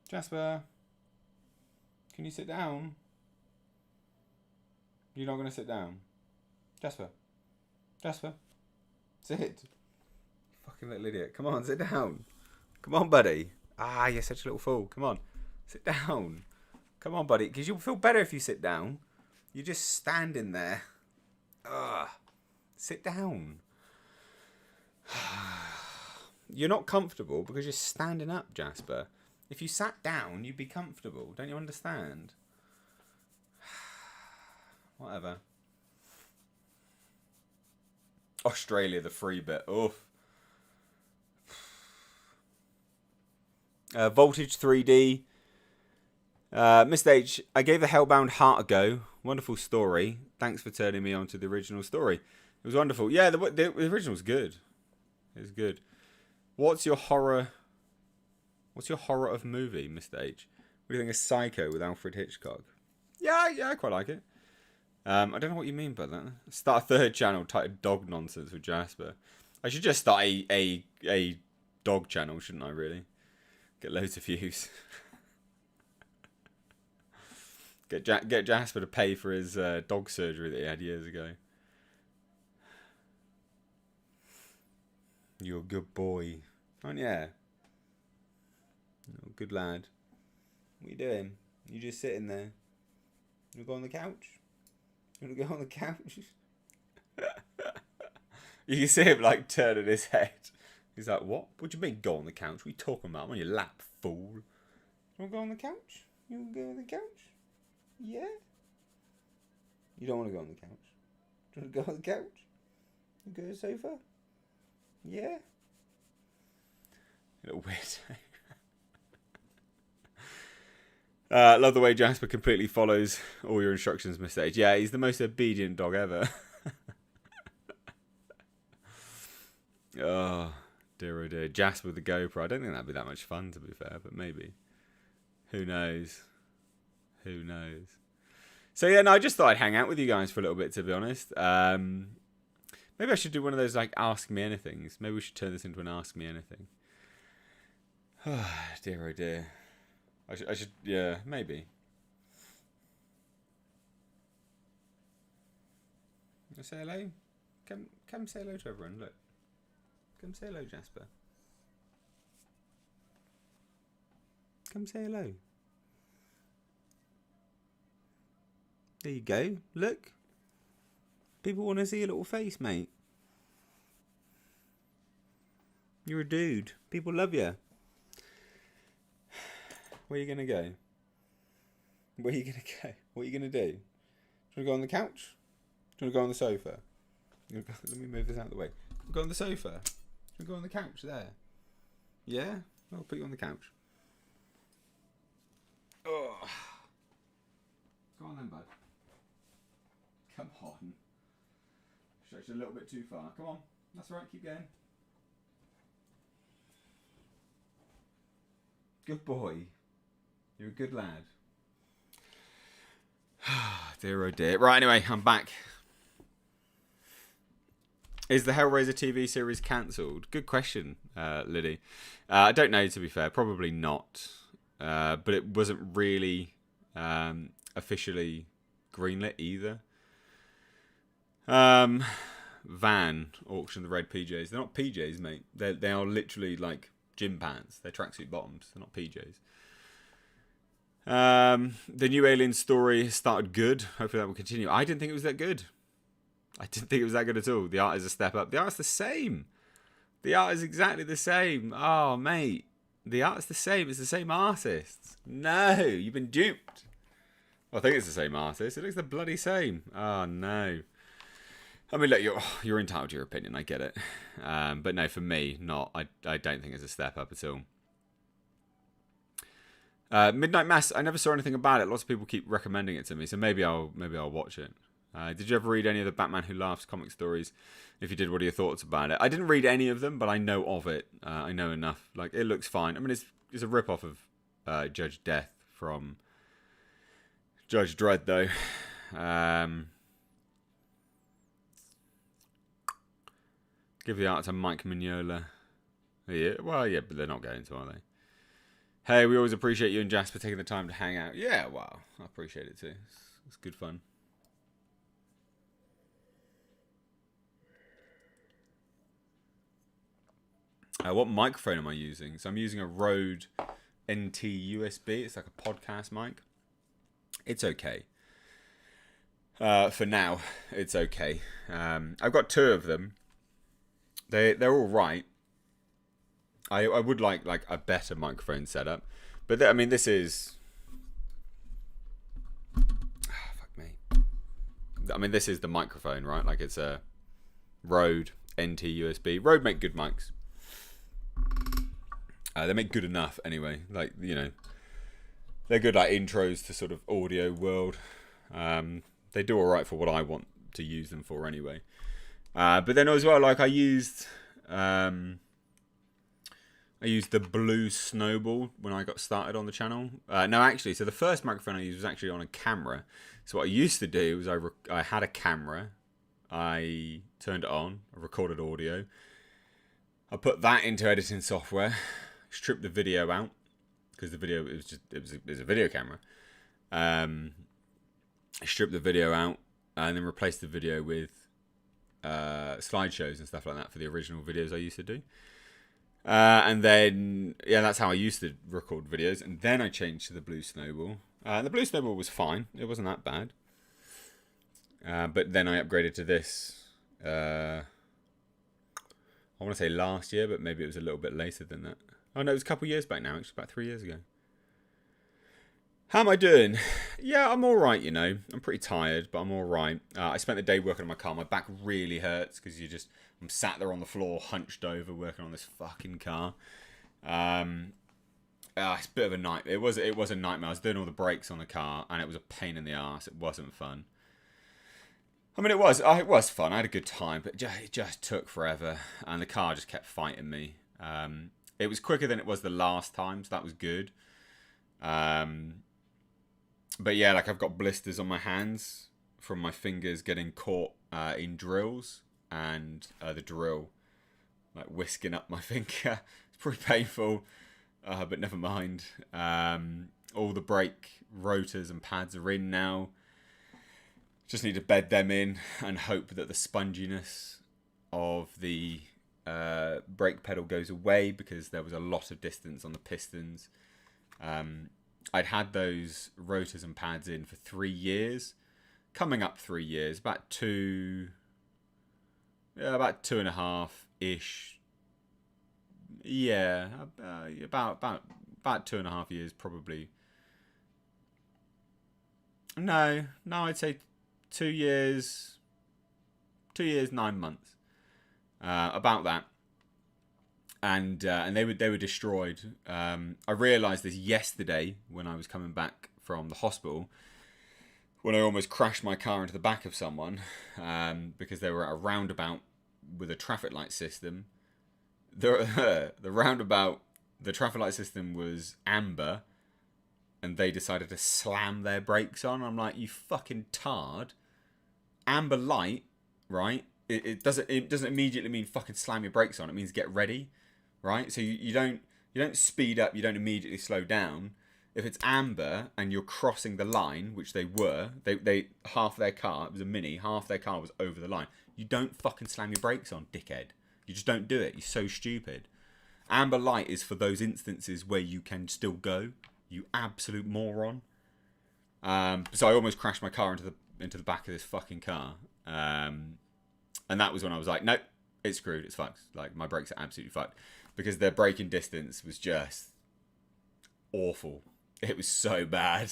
Jasper. Can you sit down? You're not going to sit down? Jasper. Jasper. Sit. Fucking little idiot. Come on, sit down. Come on, buddy. Ah, you're such a little fool. Come on. Sit down. Come on, buddy. Because you'll feel better if you sit down. You're just standing there. Ugh. Sit down. You're not comfortable because you're standing up, Jasper. If you sat down, you'd be comfortable. Don't you understand? Whatever. Australia, the free bit. Oof. Voltage 3D. Mr. H, I gave the Hellbound Heart a go. Wonderful story. Thanks for turning me on to the original story. It was wonderful. Yeah, the original was good. It's good. What's your horror of movie, Mr. H? What do you think of Psycho with Alfred Hitchcock? Yeah, I quite like it. I don't know what you mean by that. Start a third channel titled Dog Nonsense with Jasper. I should just start a dog channel, shouldn't I, really? Get loads of views. Get Jasper to pay for his dog surgery that he had years ago. You're a good boy. Aren't you? Oh, good lad. What are you doing? You just sitting there. You want to go on the couch? You want to go on the couch? You can see him like turning his head. He's like, what? What do you mean go on the couch? What are you talking about? I'm on your lap, fool. You want to go on the couch? You want to go on the couch? Yeah? You don't want to go on the couch? Do you want to go on the couch? You go to the sofa? Yeah? A little weird. Love the way Jasper completely follows all your instructions, Mr. H. Yeah, he's the most obedient dog ever. Oh, dear oh dear. Jasper with the GoPro. I don't think that'd be that much fun, to be fair, but maybe. Who knows? Who knows? So yeah, no, I just thought I'd hang out with you guys for a little bit, to be honest. Maybe I should do one of those, like, Ask Me Anythings. Maybe we should turn this into an Ask Me Anything. Oh, dear oh dear. I should, yeah, maybe. Say hello. Come say hello to everyone. Look. Come say hello, Jasper. Come say hello. There you go. Look. People want to see your little face, mate. You're a dude. People love you. Where are you going to go? Where are you going to go? What are you going to do? Do you want to go on the couch? Do you want to go on the sofa? Let me move this out of the way. Go on the sofa. Do you want to go on the couch there? Yeah? I'll put you on the couch. Oh. Go on then, bud. Come on. Stretched a little bit too far. Come on. That's right. Keep going. Good boy. You're a good lad. Dear oh dear. Right, anyway, I'm back. Is the Hellraiser TV series cancelled? Good question, Liddy. I don't know, to be fair. Probably not. But it wasn't really officially greenlit either. Van auctioned the red PJs. They're not PJs, mate. They are literally like gym pants. They're tracksuit bottoms. They're not PJs. The new Alien story started good. Hopefully that will continue. I didn't think it was that good. I didn't think it was that good at all. The art is a step up. The art's the same. The art is exactly the same. Oh, mate. The art's the same. It's the same artist. No, you've been duped. Well, I think it's the same artist. It looks the bloody same. Oh, no. I mean, look, you're entitled to your opinion. I get it. But no, for me, not. I don't think it's a step up at all. Midnight Mass, I never saw anything about it. Lots of people keep recommending it to me, so maybe I'll watch it. Did you ever read any of the Batman Who Laughs comic stories? If you did, what are your thoughts about it? I didn't read any of them, but I know of it. I know enough. Like, it looks fine. I mean, it's a rip-off of Judge Death from Judge Dredd, though. Give the art to Mike Mignola. Yeah, well, yeah, but they're not going to, are they? Hey, we always appreciate you and Jasper taking the time to hang out. Yeah, well, I appreciate it too. It's good fun. What microphone am I using? So I'm using a Rode NT USB. It's like a podcast mic. It's okay. For now, it's okay. I've got two of them. They're all right. I would like a better microphone setup, but I mean, this is. Fuck me. I mean, this is the microphone, right? Like, it's a Rode NT USB. Rode make good mics. They make good enough anyway. Like, you know, they're good like intros to sort of audio world. They do all right for what I want to use them for anyway. But then as well, like I used I used the blue snowball when I got started on the channel. No, actually, so the first microphone I used was actually on a camera. So what I used to do was I had a camera. I turned it on. I recorded audio. I put that into editing software. Stripped the video out because the video it was a video camera. Stripped the video out and then replaced the video with slideshows and stuff like that for the original videos I used to do. And then, yeah, that's how I used to record videos. And then I changed to the Blue Snowball. And the Blue Snowball was fine. It wasn't that bad. But then I upgraded to this, I want to say last year, but maybe it was a little bit later than that. Oh, no, it was a couple of years back now. Actually, about 3 years ago. How am I doing? Yeah, I'm all right, you know. I'm pretty tired, but I'm all right. I spent the day working on my car. My back really hurts because I'm sat there on the floor, hunched over, working on this fucking car. It's a bit of a nightmare. It was a nightmare. I was doing all the brakes on the car, and it was a pain in the ass. It wasn't fun. I mean, it was fun. I had a good time, but it just took forever, and the car just kept fighting me. It was quicker than it was the last time, so that was good. But yeah, like I've got blisters on my hands from my fingers getting caught in drills, and the drill like whisking up my finger. It's pretty painful, but never mind. All the brake rotors and pads are in now. Just need to bed them in and hope that the sponginess of the brake pedal goes away, because there was a lot of distance on the pistons. I'd had those rotors and pads in for 3 years, coming up 3 years, about 2.5-ish. Yeah, about 2.5 years probably. No, I'd say 2 years, 9 months, about that. And they were destroyed. I realised this yesterday when I was coming back from the hospital, when I almost crashed my car into the back of someone, because they were at a roundabout with a traffic light system. The roundabout, the traffic light system was amber, and they decided to slam their brakes on. I'm like, you fucking tard. Amber light, right? It doesn't immediately mean fucking slam your brakes on. It means get ready, right? So you don't speed up. You don't immediately slow down. If it's amber and you're crossing the line, which they were, they half their car, it was a Mini, half their car was over the line. You don't fucking slam your brakes on, dickhead. You just don't do it. You're so stupid. Amber light is for those instances where you can still go. You absolute moron. So I almost crashed my car into the back of this fucking car. And that was when I was like, nope, it's screwed, it's fucked. Like, my brakes are absolutely fucked. Because their braking distance was just awful. It was so bad.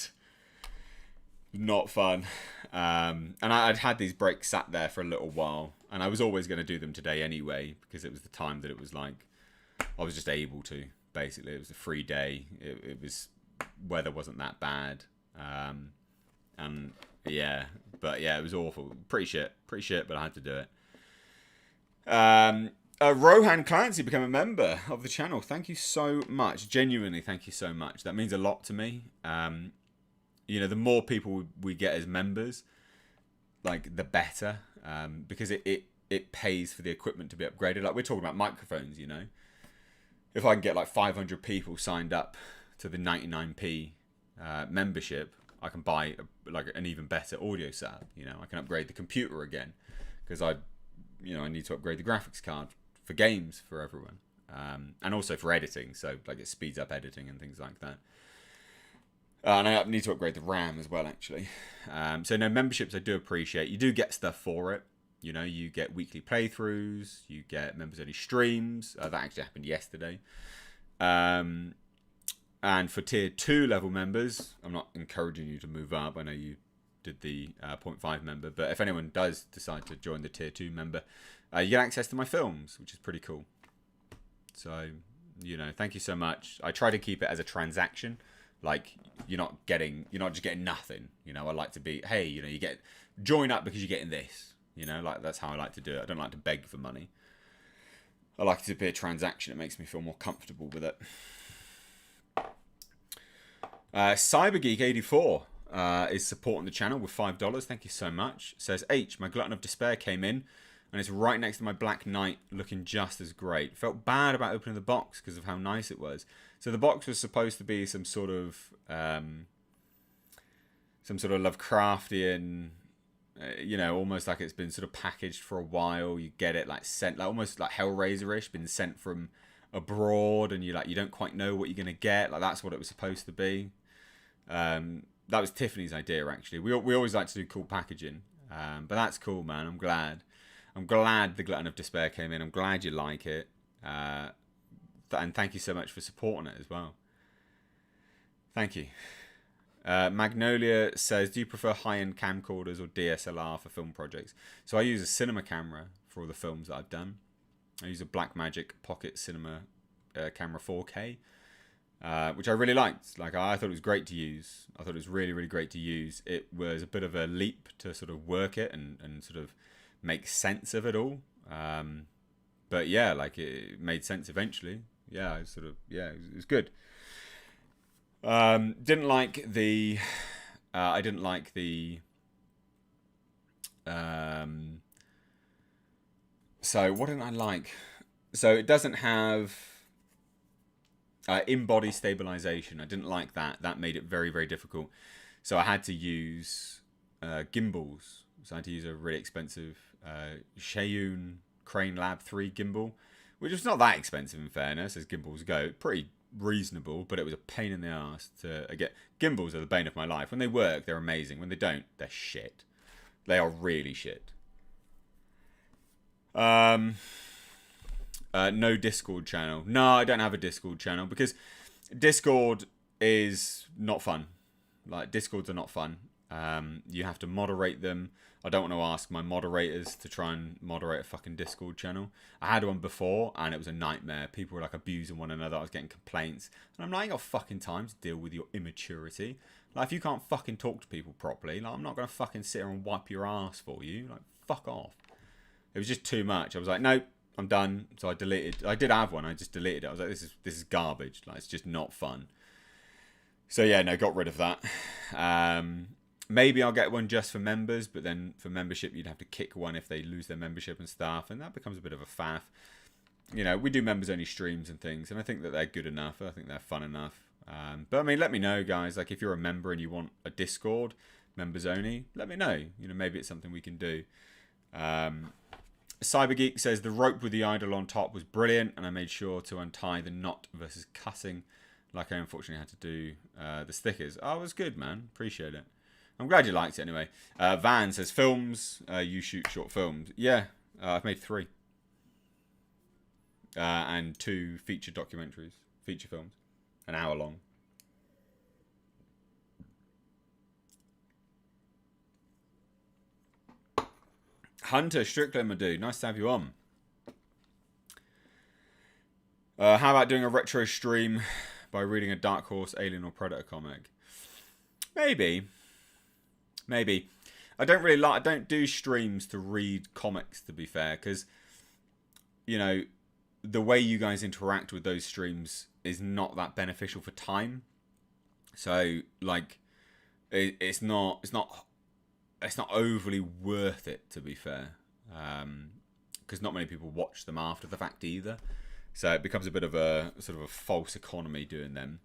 Not fun. And I'd had these brakes sat there for a little while. And I was always going to do them today anyway, because it was the time that it was like, I was just able to, basically. It was a free day. It was, weather wasn't that bad. And yeah, but yeah, it was awful. Pretty shit, but I had to do it. Rohan Clancy became a member of the channel. Thank you so much. Genuinely, thank you so much. That means a lot to me. You know, the more people we get as members, like, the better. Because it pays for the equipment to be upgraded. Like, we're talking about microphones, you know. If I can get like 500 people signed up to the 99p membership, I can buy like an even better audio setup. You know, I can upgrade the computer again, because I need to upgrade the graphics card for games for everyone, and also for editing. So like it speeds up editing and things like that. And I need to upgrade the RAM as well, actually. So no, memberships I do appreciate. You do get stuff for it. You know, you get weekly playthroughs. You get members only streams. That actually happened yesterday. And for tier 2 level members, I'm not encouraging you to move up. I know you did the 0.5 member, but if anyone does decide to join the tier 2 member, you get access to my films, which is pretty cool. So, you know, thank you so much. I try to keep it as a transaction. Like, you're not just getting nothing. You know, I like to be, hey, you know, join up because you're getting this. You know, like, that's how I like to do it. I don't like to beg for money. I like it to be a transaction. It makes me feel more comfortable with it. CyberGeek84 is supporting the channel with $5. Thank you so much. Says, H, my Glutton of Despair came in, and it's right next to my Black Knight, looking just as great. Felt bad about opening the box because of how nice it was. So the box was supposed to be some sort of Lovecraftian, you know, almost like it's been sort of packaged for a while. You get it like sent, like almost like Hellraiser-ish, been sent from abroad, and you don't quite know what you're gonna get. Like that's what it was supposed to be. That was Tiffany's idea, actually. We always like to do cool packaging, but that's cool, man. I'm glad the Glutton of Despair came in. I'm glad you like it, and thank you so much for supporting it as well. Thank you. Magnolia says, do you prefer high-end camcorders or DSLR for film projects? So I use a cinema camera for all the films that I've done. I use a Blackmagic Pocket Cinema camera 4K, which I really liked. Like, I thought it was great to use. I thought it was really, really great to use. It was a bit of a leap to sort of work it and sort of make sense of it all. But yeah, like it made sense eventually. Yeah, it was good. Didn't like the. I didn't like the. So what didn't I like? So it doesn't have in-body stabilization. I didn't like that. That made it very, very difficult. So I had to use gimbals. So I had to use a really expensive Sheiyun Crane Lab 3 gimbal, which was not that expensive in fairness, as gimbals go. Pretty reasonable, but it was a pain in the ass to get. Gimbals are the bane of my life. When they work, they're amazing. When they don't, they're shit. They are really shit. No Discord channel. No, I don't have a Discord channel because Discord is not fun. Like, Discords are not fun. You have to moderate them. I don't want to ask my moderators to try and moderate a fucking Discord channel. I had one before and it was a nightmare. People were like abusing one another. I was getting complaints. And I'm like, I ain't got fucking time to deal with your immaturity. Like, if you can't fucking talk to people properly, like, I'm not going to fucking sit here and wipe your ass for you. Like, fuck off. It was just too much. I was like, nope, I'm done. So I deleted. I did have one. I just deleted it. I was like, this is garbage. Like, it's just not fun. So yeah, no, got rid of that. Maybe I'll get one just for members, but then for membership, you'd have to kick one if they lose their membership and stuff, and that becomes a bit of a faff. You know, we do members-only streams and things, and I think that they're good enough. I think they're fun enough. But I mean, let me know, guys. Like, if you're a member and you want a Discord, members-only, let me know. You know, maybe it's something we can do. CyberGeek says, the rope with the idol on top was brilliant, and I made sure to untie the knot versus cutting, like I unfortunately had to do the stickers. Oh, it was good, man. Appreciate it. I'm glad you liked it anyway. Van says, films, you shoot short films. Yeah, I've made 3. And 2 feature documentaries, feature films, an hour long. Hunter Strickland, my dude, nice to have you on. How about doing a retro stream by reading a Dark Horse, Alien, or Predator comic? Maybe. I don't do streams to read comics, to be fair, because, you know, the way you guys interact with those streams is not that beneficial for time. So, like, it's not overly worth it, to be fair, because not many people watch them after the fact either. So it becomes a bit of a sort of a false economy doing them.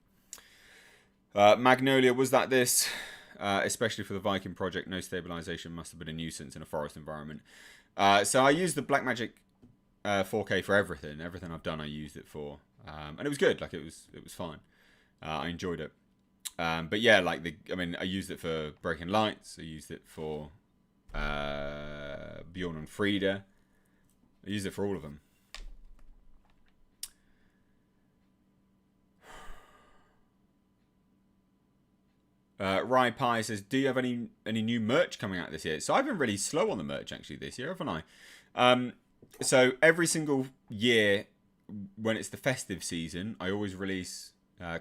Magnolia, was that this? Especially for the Viking project, no stabilization must have been a nuisance in a forest environment. So I used the Blackmagic 4K for everything. Everything I've done, I used it for, and it was good. Like, it was fine. I enjoyed it. But yeah, like I used it for Breaking Lights. I used it for Bjorn and Frida. I used it for all of them. Rye Pie says, do you have any new merch coming out this year? So I've been really slow on the merch actually this year, haven't I? So every single year when it's the festive season, I always release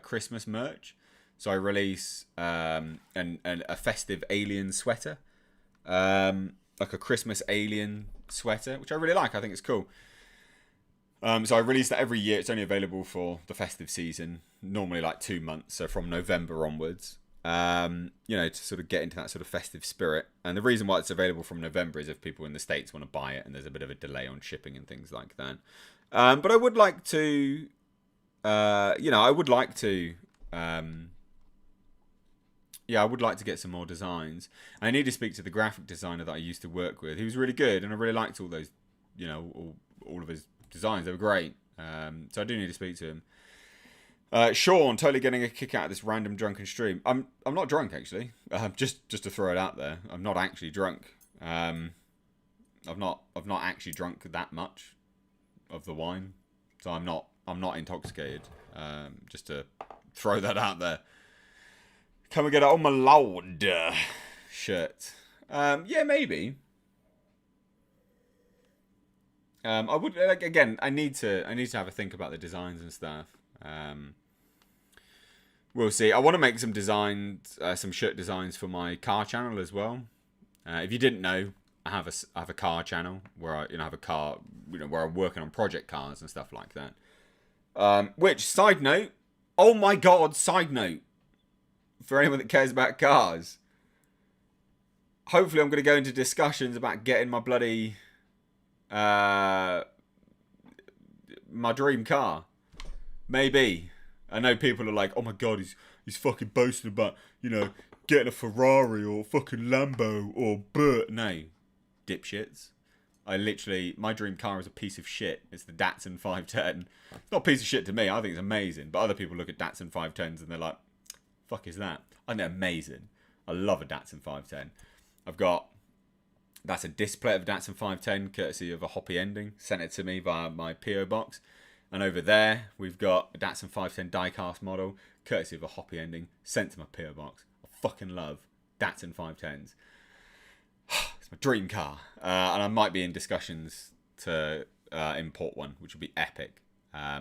Christmas merch. So I release a festive alien sweater, like a Christmas alien sweater, which I really like. I think it's cool. So I release that every year. It's only available for the festive season, normally like 2 months, so from November onwards. To sort of get into that sort of festive spirit. And the reason why it's available from November is if people in the States want to buy it and there's a bit of a delay on shipping and things like that. But I would like to, I would like to, I would like to get some more designs. I need to speak to the graphic designer that I used to work with. He was really good, and I really liked all those, all of his designs. They were great. So I do need to speak to him. Sean, totally getting a kick out of this random drunken stream. I'm not drunk actually. Just to throw it out there, I'm not actually drunk. I've not actually drunk that much of the wine, so I'm not intoxicated. Just to throw that out there. Can we get it on my loud shirt? Yeah, maybe. I would again. I need to have a think about the designs and stuff. We'll see. I want to make some designs, some shirt designs for my car channel as well. If you didn't know, I have a car channel where I have a car, where I'm working on project cars and stuff like that. Which, side note, oh my god, side note, for anyone that cares about cars, hopefully I'm going to go into discussions about getting my bloody my dream car. Maybe. I know people are like, oh my god, he's fucking boasting about, getting a Ferrari or fucking Lambo or Burt. No, dipshits. My dream car is a piece of shit. It's the Datsun 510. It's not a piece of shit to me. I think it's amazing. But other people look at Datsun 510s and they're like, fuck is that? I think they're amazing. I love a Datsun 510. That's a display of a Datsun 510, courtesy of a Hoppy Ending. Sent it to me via my PO box. And over there, we've got a Datsun 510 diecast model, courtesy of a Hoppy Ending, sent to my PO box. I fucking love Datsun 510s. It's my dream car. And I might be in discussions to import one, which would be epic.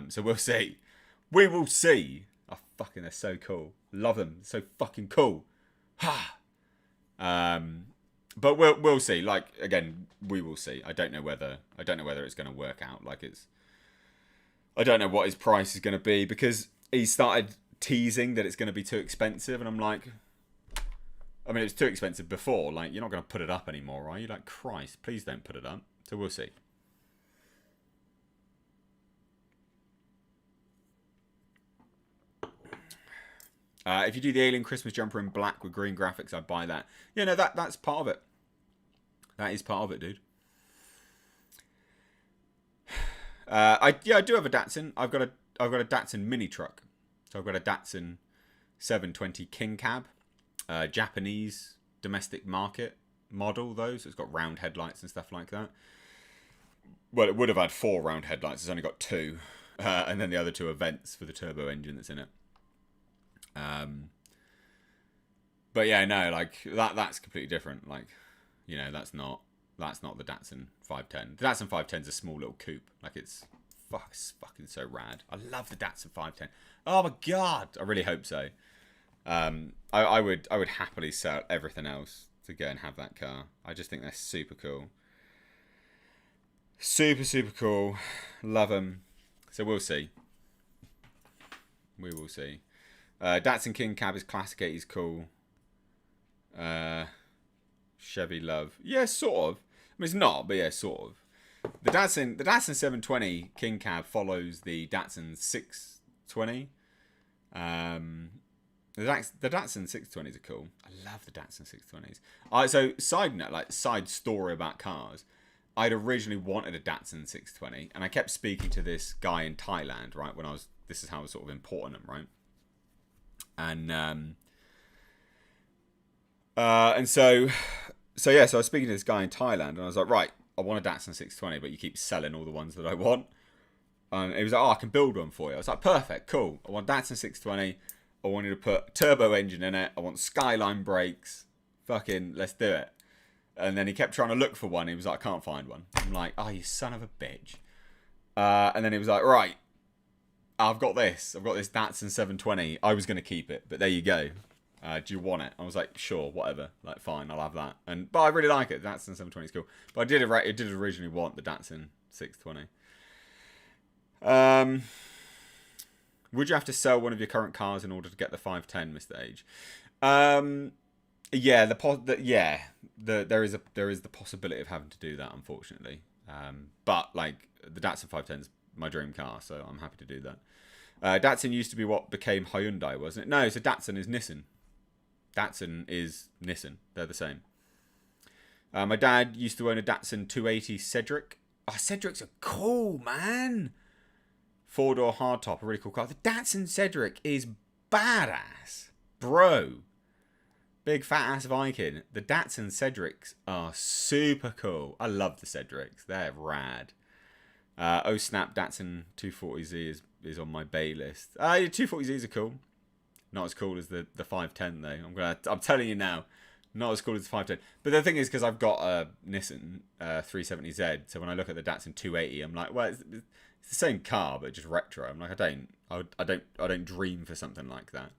So we'll see. We will see. Oh, fucking, they're so cool. Love them. So fucking cool. But we'll see. Like, again, we will see. I don't know whether it's going to work out. I don't know what his price is going to be, because he started teasing that it's going to be too expensive, and I'm like, I mean, it was too expensive before. Like, you're not going to put it up anymore, are you? Like, Christ, please don't put it up. So we'll see. If you do the Alien Christmas jumper in black with green graphics, I'd buy that. Yeah, no, that's part of it. That is part of it, dude. I do have a Datsun. I've got a Datsun mini truck. So I've got a Datsun 720 King Cab, Japanese domestic market model though. So it's got round headlights and stuff like that. Well, it would have had 4 round headlights. It's only got 2, and then the other 2 are vents for the turbo engine that's in it. But yeah, no, like that's completely different. Like, that's not the Datsun 510. The Datsun 510 is a small little coupe. Like, it's fucking so rad. I love the Datsun 510. Oh my god, I really hope so. I would happily sell everything else to go and have that car. I just think they're super cool. Super cool. Love them. So we'll see. We will see. Datsun King Cab is classic 80s cool. Chevy love. Yeah, sort of. I mean, it's not, but yeah, sort of. The Datsun 720 King Cab follows the Datsun 620. The Datsun 620s are cool. I love the Datsun 620s. So side note, like side story about cars. I'd originally wanted a Datsun 620, and I kept speaking to this guy in Thailand, right? This is how I was sort of importing them, right? And so I was speaking to this guy in Thailand, and I was like, right, I want a Datsun 620, but you keep selling all the ones that I want. And he was like, oh, I can build one for you. I was like, perfect, cool. I want Datsun 620. I want you to put a turbo engine in it. I want Skyline brakes. Fucking, let's do it. And then he kept trying to look for one. He was like, I can't find one. I'm like, oh, you son of a bitch. And then he was like, right, I've got this Datsun 720. I was going to keep it, but there you go. Do you want it? I was like, sure, whatever. Like, fine, I'll have that. But I really like it. Datsun 720 is cool. But I did originally want the Datsun 620. Would you have to sell one of your current cars in order to get the 510, Mr. Age? Yeah, there is the possibility of having to do that, unfortunately. But like the Datsun 510 is my dream car, so I'm happy to do that. Datsun used to be what became Hyundai, wasn't it? No, so Datsun is Nissan. Datsun is Nissan. They're the same. My dad used to own a Datsun 280 Cedric. Oh, Cedrics are cool, man. 4-door hardtop, a really cool car. The Datsun Cedric is badass, bro. Big fat ass Viking. The Datsun Cedrics are super cool. I love the Cedrics. They're rad. Oh snap! Datsun 240Z is on my bay list. 240Zs are cool. Not as cool as the 510 though. I'm telling you now, not as cool as the 510. But the thing is, because I've got a Nissan 370Z, so when I look at the Datsun 280, I'm like, well, it's the same car but just retro. I'm like, I don't dream for something like that.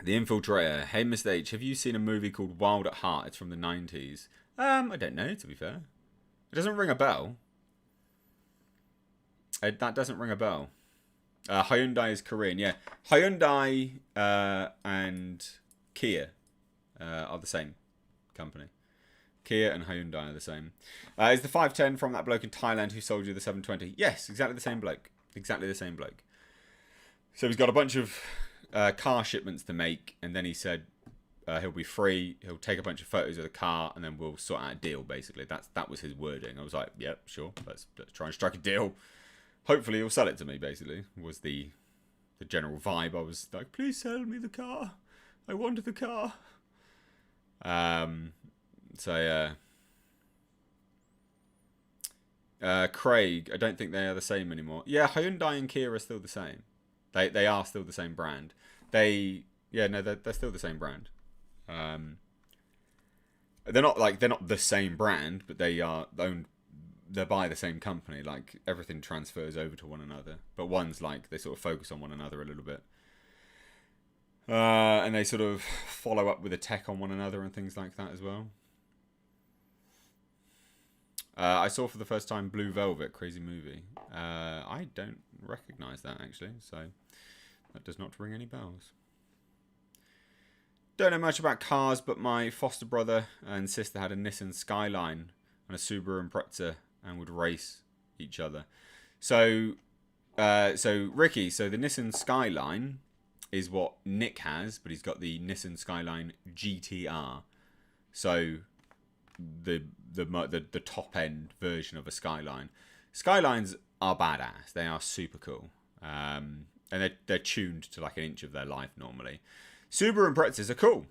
The Infiltrator. Hey, Mr. H, have you seen a movie called Wild at Heart? It's from the 90s. I don't know, to be fair. It doesn't ring a bell. That doesn't ring a bell. Hyundai is Korean, yeah. Hyundai and Kia are the same company. Kia and Hyundai are the same. Is the 510 from that bloke in Thailand who sold you the 720? Yes, exactly the same bloke. Exactly the same bloke. So he's got a bunch of car shipments to make, and then he said he'll be free. He'll take a bunch of photos of the car, and then we'll sort out a deal. Basically, that was his wording. I was like, "Yep, sure. Let's try and strike a deal. Hopefully, he'll sell it to me." Basically, was the general vibe. I was like, "Please sell me the car. I wanted the car." So yeah. Craig, I don't think they are the same anymore. Yeah, Hyundai and Kia are still the same. They are still the same brand. They're still the same brand. They're not the same brand, but they are owned. They're by the same company. Like everything transfers over to one another. But one's like they sort of focus on one another a little bit, and they sort of follow up with the tech on one another and things like that as well. I saw for the first time Blue Velvet, crazy movie. I don't recognise that actually, so that does not ring any bells. Don't know much about cars, but my foster brother and sister had a Nissan Skyline and a Subaru Impreza and would race each other. So Ricky, so the Nissan Skyline is what Nick has, but he's got the Nissan Skyline GTR. So the top end version of a Skyline. Skylines are badass. They are super cool. And they're tuned to like an inch of their life normally. Subaru Imprezas are cool.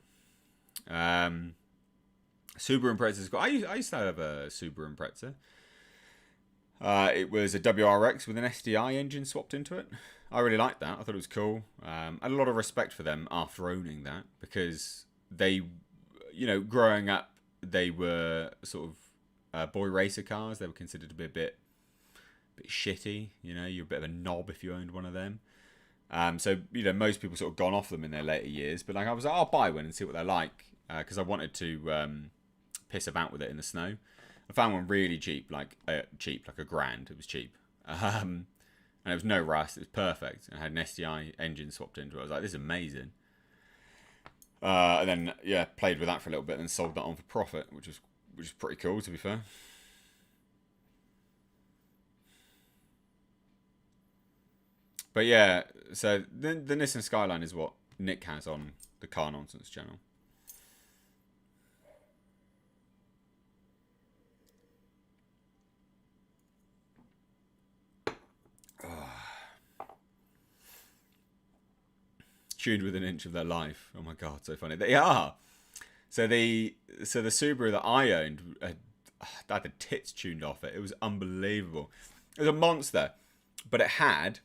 Subaru Imprezas. I used to have a Subaru Impreza. It was a WRX with an SDI engine swapped into it. I really liked that. I thought it was cool. I had a lot of respect for them after owning that because they, growing up, they were sort of boy racer cars. They were considered to be a bit shitty. You're a bit of a knob if you owned one of them. So most people sort of gone off them in their later years. But like I was like, I'll buy one and see what they're like because I wanted to piss about with it in the snow. I found one really cheap, like $1,000. It was cheap, and it was no rust. It was perfect. And I had an SDI engine swapped into it. I was like, this is amazing. And then played with that for a little bit and then sold that on for profit, which is pretty cool to be fair. But yeah, so the Nissan Skyline is what Nick has on the Car Nonsense channel. Tuned with an inch of their life. Oh my god, so funny. They are. So the Subaru that I owned had the tits tuned off it. It was unbelievable. It was a monster, but it had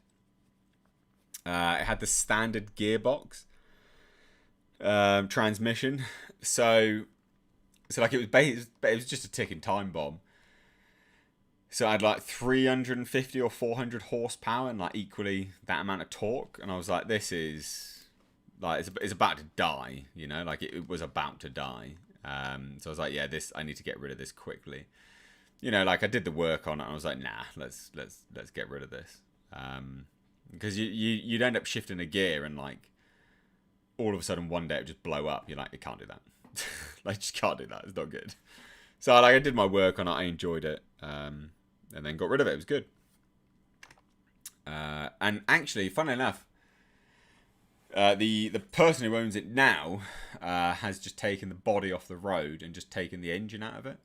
the standard gearbox transmission. So like it was just a ticking time bomb. So I had like 350 or 400 horsepower and like equally that amount of torque, and I was like, this is like it's about to die, like it was about to die. So I was like, yeah, I need to get rid of this quickly. you know, like I did the work on it. And I was like, nah, let's get rid of this. Because you'd end up shifting a gear and like all of a sudden one day it would just blow up. You're like, you can't do that. Like, just can't do that. It's not good. So like I did my work on it. I enjoyed it. And then got rid of it. It was good. And actually, funnily enough, the person who owns it now has just taken the body off the road and just taken the engine out of it.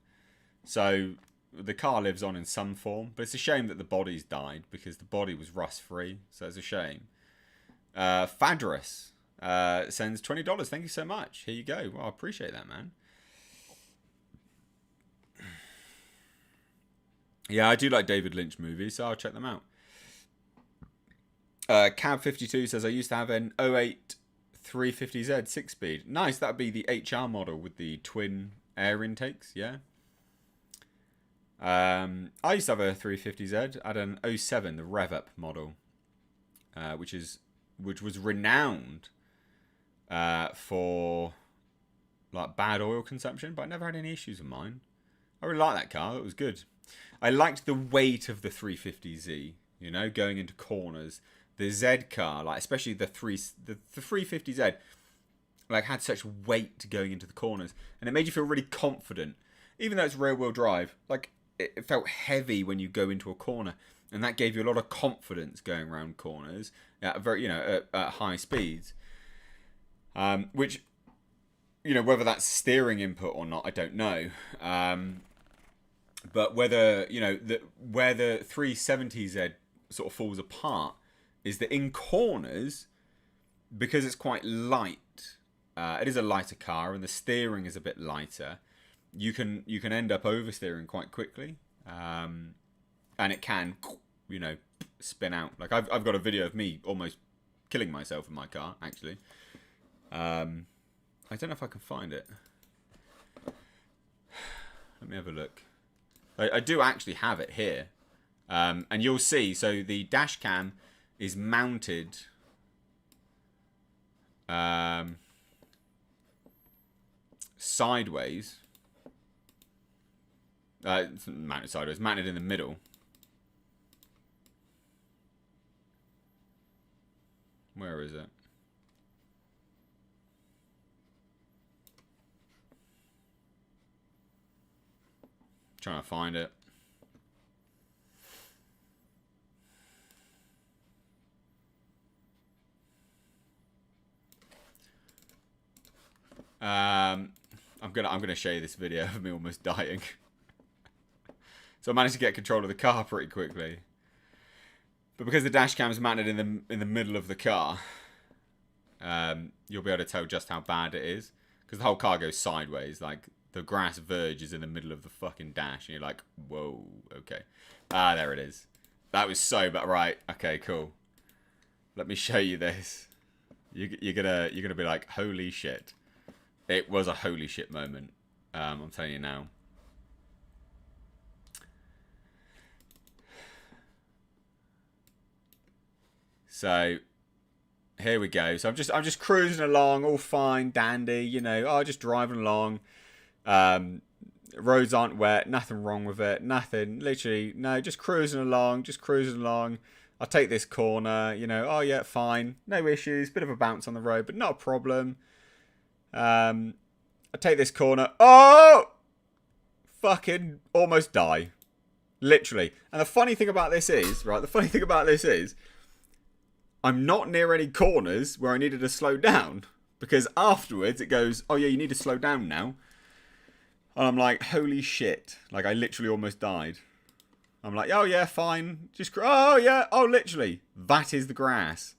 So the car lives on in some form, but it's a shame that the body's died because the body was rust free. So it's a shame. Fadrus sends $20. Thank you so much. Here you go. Well, I appreciate that, man. Yeah, I do like David Lynch movies, so I'll check them out. Cab52 says, I used to have an 08 350Z 6-speed. Nice, that would be the HR model with the twin air intakes, yeah. I used to have a 350Z. I had an 07, the Rev Up model, which was renowned for like bad oil consumption, but I never had any issues with mine. I really liked that car. It was good. I liked the weight of the 350Z, you know, going into corners. The Z car, like especially the 350Z, like had such weight going into the corners, and it made you feel really confident, even though it's rear-wheel drive. Like it felt heavy when you go into a corner, and that gave you a lot of confidence going around corners at very, you know, at high speeds. Which, you know, whether that's steering input or not, I don't know. But whether, you know, where the 370Z sort of falls apart is that in corners, because it's quite light, it is a lighter car and the steering is a bit lighter, you can end up oversteering quite quickly, and it can, you know, spin out. Like I've got a video of me almost killing myself in my car, actually. I don't know if I can find it. Let me have a look. I do actually have it here, and you'll see. So the dash cam is mounted sideways. It's mounted sideways, mounted in the middle. Where is it? Trying to find it. I'm gonna show you this video of me almost dying. So I managed to get control of the car pretty quickly, but because the dash cam is mounted in the middle of the car, you'll be able to tell just how bad it is, because the whole car goes sideways. Like the grass verge is in the middle of the fucking dash, and you're like, whoa, okay. There it is. That was so bad. Right, okay, cool. Let me show you this. You're gonna be like, holy shit. It was a holy shit moment. I'm telling you now. So here we go. So I'm just cruising along, all fine, dandy, you know, just driving along. Roads aren't wet, nothing wrong with it, nothing, literally, no, just cruising along. I'll take this corner, you know, oh yeah, fine, no issues, bit of a bounce on the road, but not a problem. I take this corner, oh! Fucking almost die. Literally. And the funny thing about this is, I'm not near any corners where I needed to slow down, because afterwards it goes, oh yeah, you need to slow down now. And I'm like, holy shit. Like, I literally almost died. I'm like, oh yeah, fine. Oh yeah, oh literally. That is the grass.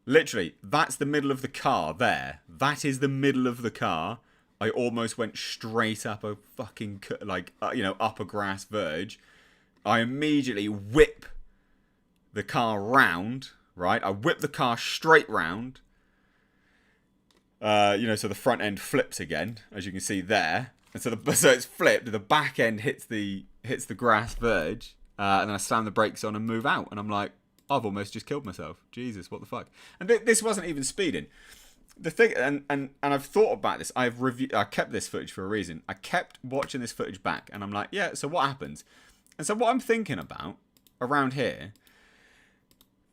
Literally, that's the middle of the car there. That is the middle of the car. I almost went straight up a fucking, like, you know, up a grass verge. I immediately whip the car round, right? I whip the car straight round. You know, so the front end flips again, as you can see there. And so it's flipped. The back end hits the grass verge, and then I slam the brakes on and move out. And I'm like, I've almost just killed myself. Jesus, what the fuck? And this wasn't even speeding. the thing, and I've thought about this. I kept this footage for a reason. I kept watching this footage back, and I'm like, yeah. So what happens? And so what I'm thinking about around here,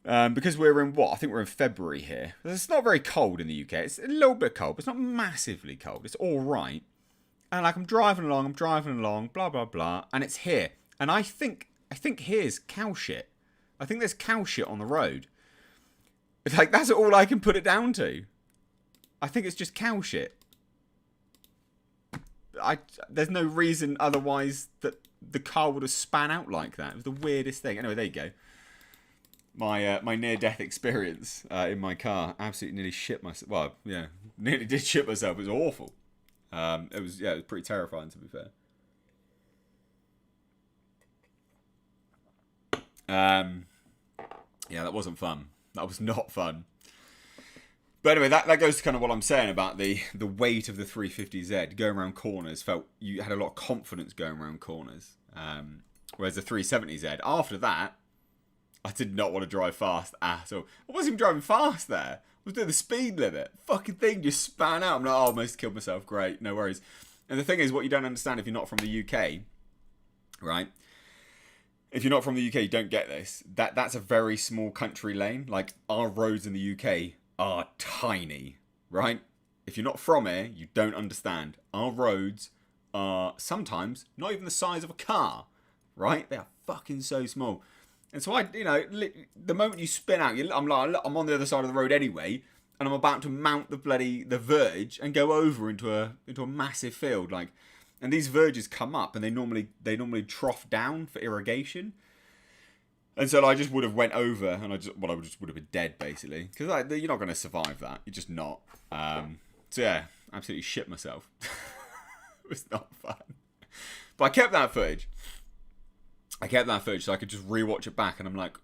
because we're in what? I think we're in February here. It's not very cold in the UK. It's a little bit cold, but it's not massively cold. It's all right. And like I'm driving along, blah blah blah, and it's here. And I think here's cow shit. I think there's cow shit on the road. It's like that's all I can put it down to. I think it's just cow shit. There's no reason otherwise that the car would have span out like that. It was the weirdest thing. Anyway, there you go. My near-death experience in my car. Absolutely nearly shit myself. Well, yeah, nearly did shit myself. It was awful. It was pretty terrifying, to be fair. Yeah, that wasn't fun. That was not fun. But anyway, that goes to kind of what I'm saying about the weight of the 350Z. Going around corners, felt you had a lot of confidence going around corners. Whereas the 370Z, after that, I did not want to drive fast at all. I wasn't even driving fast there. I was doing the speed limit. Fucking thing just span out. I'm like, oh, I almost killed myself. Great, no worries. And the thing is, what you don't understand if you're not from the UK, right? If you're not from the UK, you don't get this. That's a very small country lane. Like, our roads in the UK are tiny, right? If you're not from here, you don't understand. Our roads are sometimes not even the size of a car, right? They are fucking so small. And so the moment you spin out, I'm on the other side of the road anyway, and I'm about to mount the verge and go over into a massive field, like, and these verges come up and they normally trough down for irrigation. And so I just would have went over, and I just would have been dead, basically. Because you're not going to survive that. You're just not. So yeah, absolutely shit myself. It was not fun. But I kept that footage. So I could just rewatch it back, and I'm like,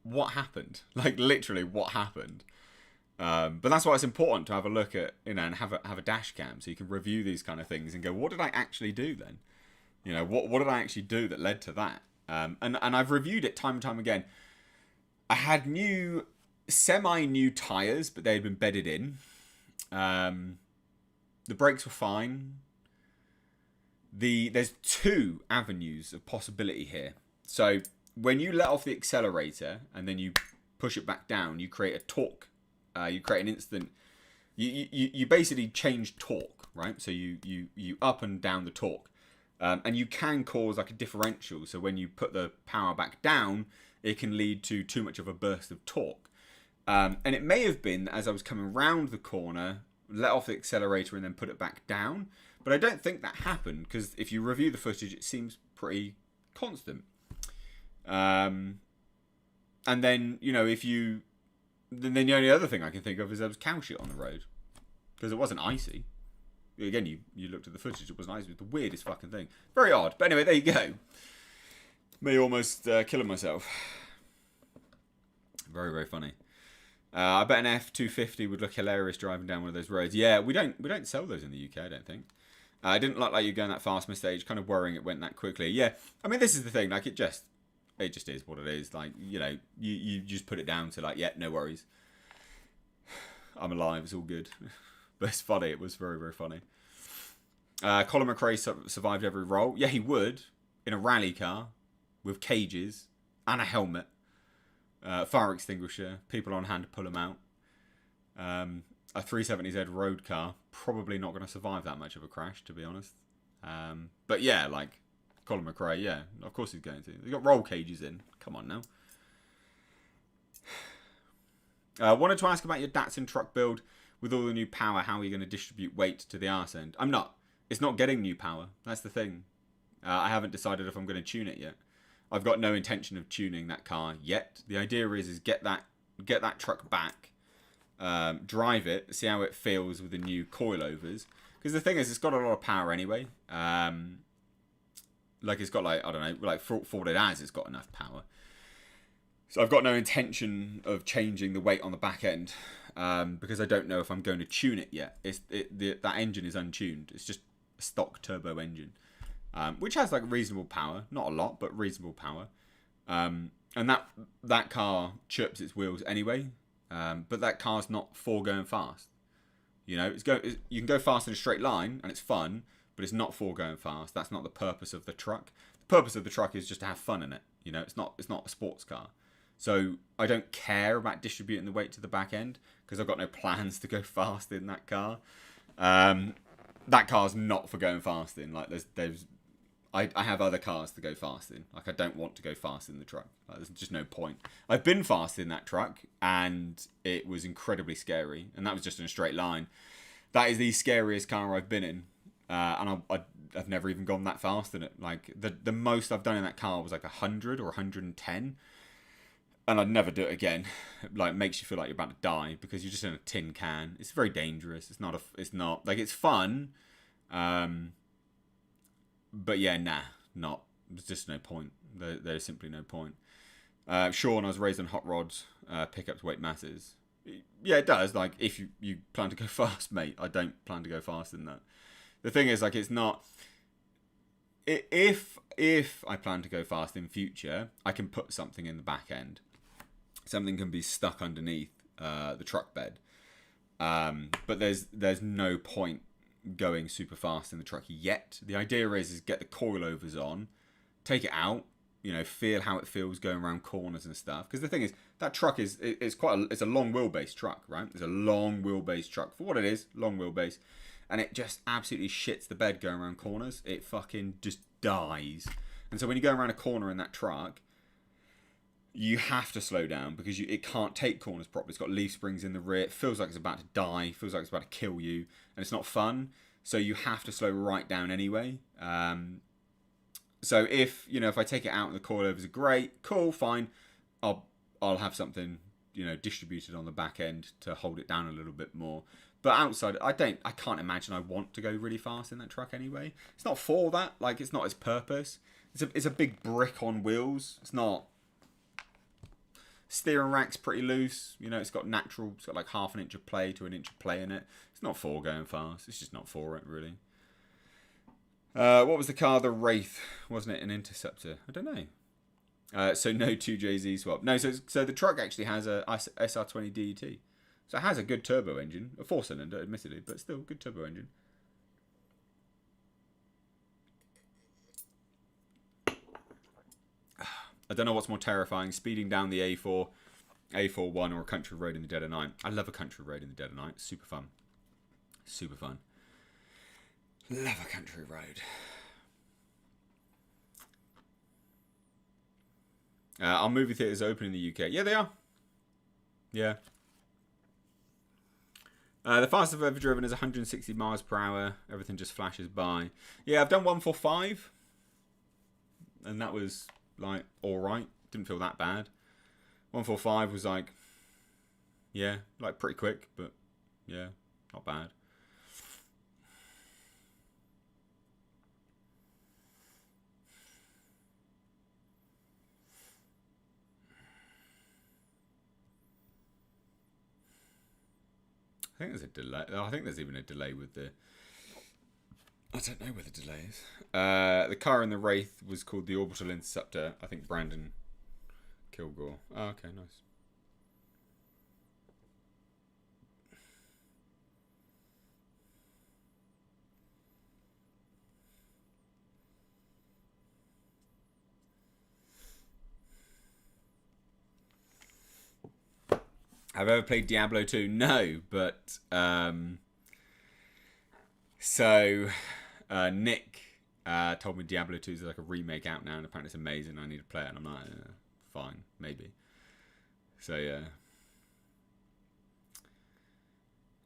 what happened? Like, literally, what happened? But that's why it's important to have a look at, and have a dash cam, so you can review these kind of things and go, what did I actually do then? What did I actually do that led to that? And I've reviewed it time and time again. I had semi-new tyres, but they had been bedded in. The brakes were fine. There's two avenues of possibility here. So when you let off the accelerator and then you push it back down, you create a torque. You create an instant. You basically change torque, right? So you up and down the torque. And you can cause like a differential. So when you put the power back down, it can lead to too much of a burst of torque. And it may have been as I was coming round the corner, let off the accelerator and then put it back down. But I don't think that happened, because if you review the footage, it seems pretty constant. And then, then the only other thing I can think of is there was cow shit on the road. Because it wasn't icy. Again, you looked at the footage, it wasn't icy. It was the weirdest fucking thing. Very odd. But anyway, there you go. Me almost killing myself. Very, very funny. I bet an F250 would look hilarious driving down one of those roads. Yeah, we don't sell those in the UK, I don't think. I didn't look like you going that fast, mistake. Kind of worrying it went that quickly. Yeah, I mean, this is the thing. Like, it just is what it is. Like, you just put it down to like, yeah, no worries. I'm alive. It's all good. But it's funny. It was very, very funny. Colin McRae survived every role. Yeah, he would. In a rally car with cages and a helmet. Fire extinguisher. People on hand to pull him out. A 370Z road car. Probably not going to survive that much of a crash, to be honest. But yeah, like Colin McRae, yeah. Of course he's going to. He's got roll cages in. Come on now. Wanted to ask about your Datsun truck build. With all the new power, how are you going to distribute weight to the arse end? I'm not. It's not getting new power. That's the thing. I haven't decided if I'm going to tune it yet. I've got no intention of tuning that car yet. The idea is get that truck back, drive it, see how it feels with the new coilovers. Because the thing is, it's got a lot of power anyway. Like it's got like, I don't know, like for what it has, it's got enough power. So I've got no intention of changing the weight on the back end. Because I don't know if I'm going to tune it yet. That engine is untuned. It's just a stock turbo engine, which has like reasonable power, not a lot, but reasonable power. And that car chirps its wheels anyway. But that car's not for going fast. You know, you can go fast in a straight line and it's fun, but it's not for going fast. That's not the purpose of the truck. The purpose of the truck is just to have fun in it. You know, it's not a sports car. So I don't care about distributing the weight to the back end because I've got no plans to go fast in that car. That car's not for going fast in. Like I have other cars to go fast in. Like I don't want to go fast in the truck. Like, there's just no point. I've been fast in that truck and it was incredibly scary. And that was just in a straight line. That is the scariest car I've been in. And I've never even gone that fast in it. Like the most I've done in that car was like 100 or 110. And I'd never do it again. Like, it makes you feel like you're about to die because you're just in a tin can. It's very dangerous. It's not like, it's fun. But yeah, not. There's just no point. There's simply no point. Sean, I was raised on hot rods, pickups, weight matters. Yeah, it does. Like, if you plan to go fast, mate, I don't plan to go fast in that. The thing is, like, it's not. If I plan to go fast in future, I can put something in the back end. Something can be stuck underneath the truck bed. But there's no point going super fast in the truck yet. The idea is get the coilovers on, take it out, you know, feel how it feels going around corners and stuff. Because the thing is, that truck it's a long wheelbase truck, right? It's a long wheelbase truck. For what it is, long wheelbase. And it just absolutely shits the bed going around corners. It fucking just dies. And so when you go around a corner in that truck, you have to slow down because it can't take corners properly. It's got leaf springs in the rear. It feels like it's about to die. It feels like it's about to kill you. And it's not fun. So you have to slow right down anyway. So if I take it out and the coilovers are great, cool, fine. I'll have something, distributed on the back end to hold it down a little bit more. But outside, I can't imagine I want to go really fast in that truck anyway. It's not for that. Like, it's not its purpose. It's a big brick on wheels. It's not. Steering rack's pretty loose. It's got like half an inch of play to an inch of play in it. It's not for going fast. It's just not for it, really. What was the car? The Wraith. Wasn't it an Interceptor? I don't know. So no 2JZ swap. No, so the truck actually has a SR20 DET. So it has a good turbo engine. A 4-cylinder, admittedly, but still a good turbo engine. I don't know what's more terrifying, speeding down the A41 or a country road in the dead of night. I love a country road in the dead of night. Super fun. Super fun. Love a country road. Our movie theatres open in the UK. Yeah, they are. Yeah. The fastest I've ever driven is 160 miles per hour. Everything just flashes by. Yeah, I've done 145. And that was, like, alright. Didn't feel that bad. 145 was like, yeah, like pretty quick, but yeah, not bad. I think there's a delay. I think there's even a delay with the. I don't know where the delay is. The car in the Wraith was called the Orbital Interceptor. I think Brandon Kilgore. Oh, okay, nice. Have I ever played Diablo 2? No, but Nick told me Diablo 2 is like a remake out now, and apparently it's amazing. I need to play it, and I'm like, fine, maybe. So yeah,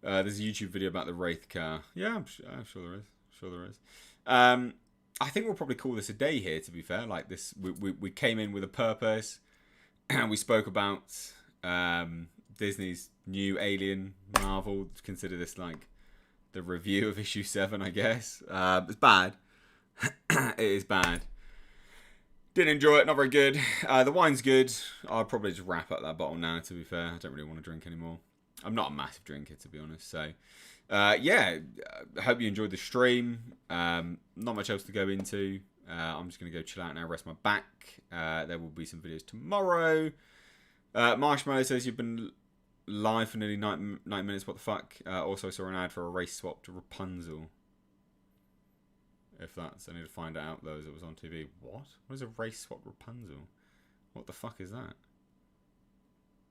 there's a YouTube video about the Wraith car. Yeah, I'm sure there is. Sure there is. I think we'll probably call this a day here. To be fair, like this, we came in with a purpose, and we spoke about Disney's new Alien Marvel. Consider this like the review of issue 7, I guess. It's bad. It is bad. Didn't enjoy it. Not very good. The wine's good. I'll probably just wrap up that bottle now, to be fair. I don't really want to drink anymore. I'm not a massive drinker, to be honest. So, yeah. I hope you enjoyed the stream. Not much else to go into. I'm just going to go chill out now, rest my back. There will be some videos tomorrow. Marshmallow says you've been live for nearly 9 minutes. What the fuck? Also saw an ad for a race swap to Rapunzel. If that's, I need to find out though, as it was on TV. What? What is a race swap Rapunzel? What the fuck is that?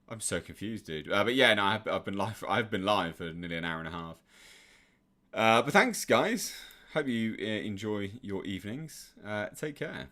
I'm so confused, dude. But yeah, no, I've been live. I've been live for nearly an hour and a half. But thanks, guys. Hope you enjoy your evenings. Take care.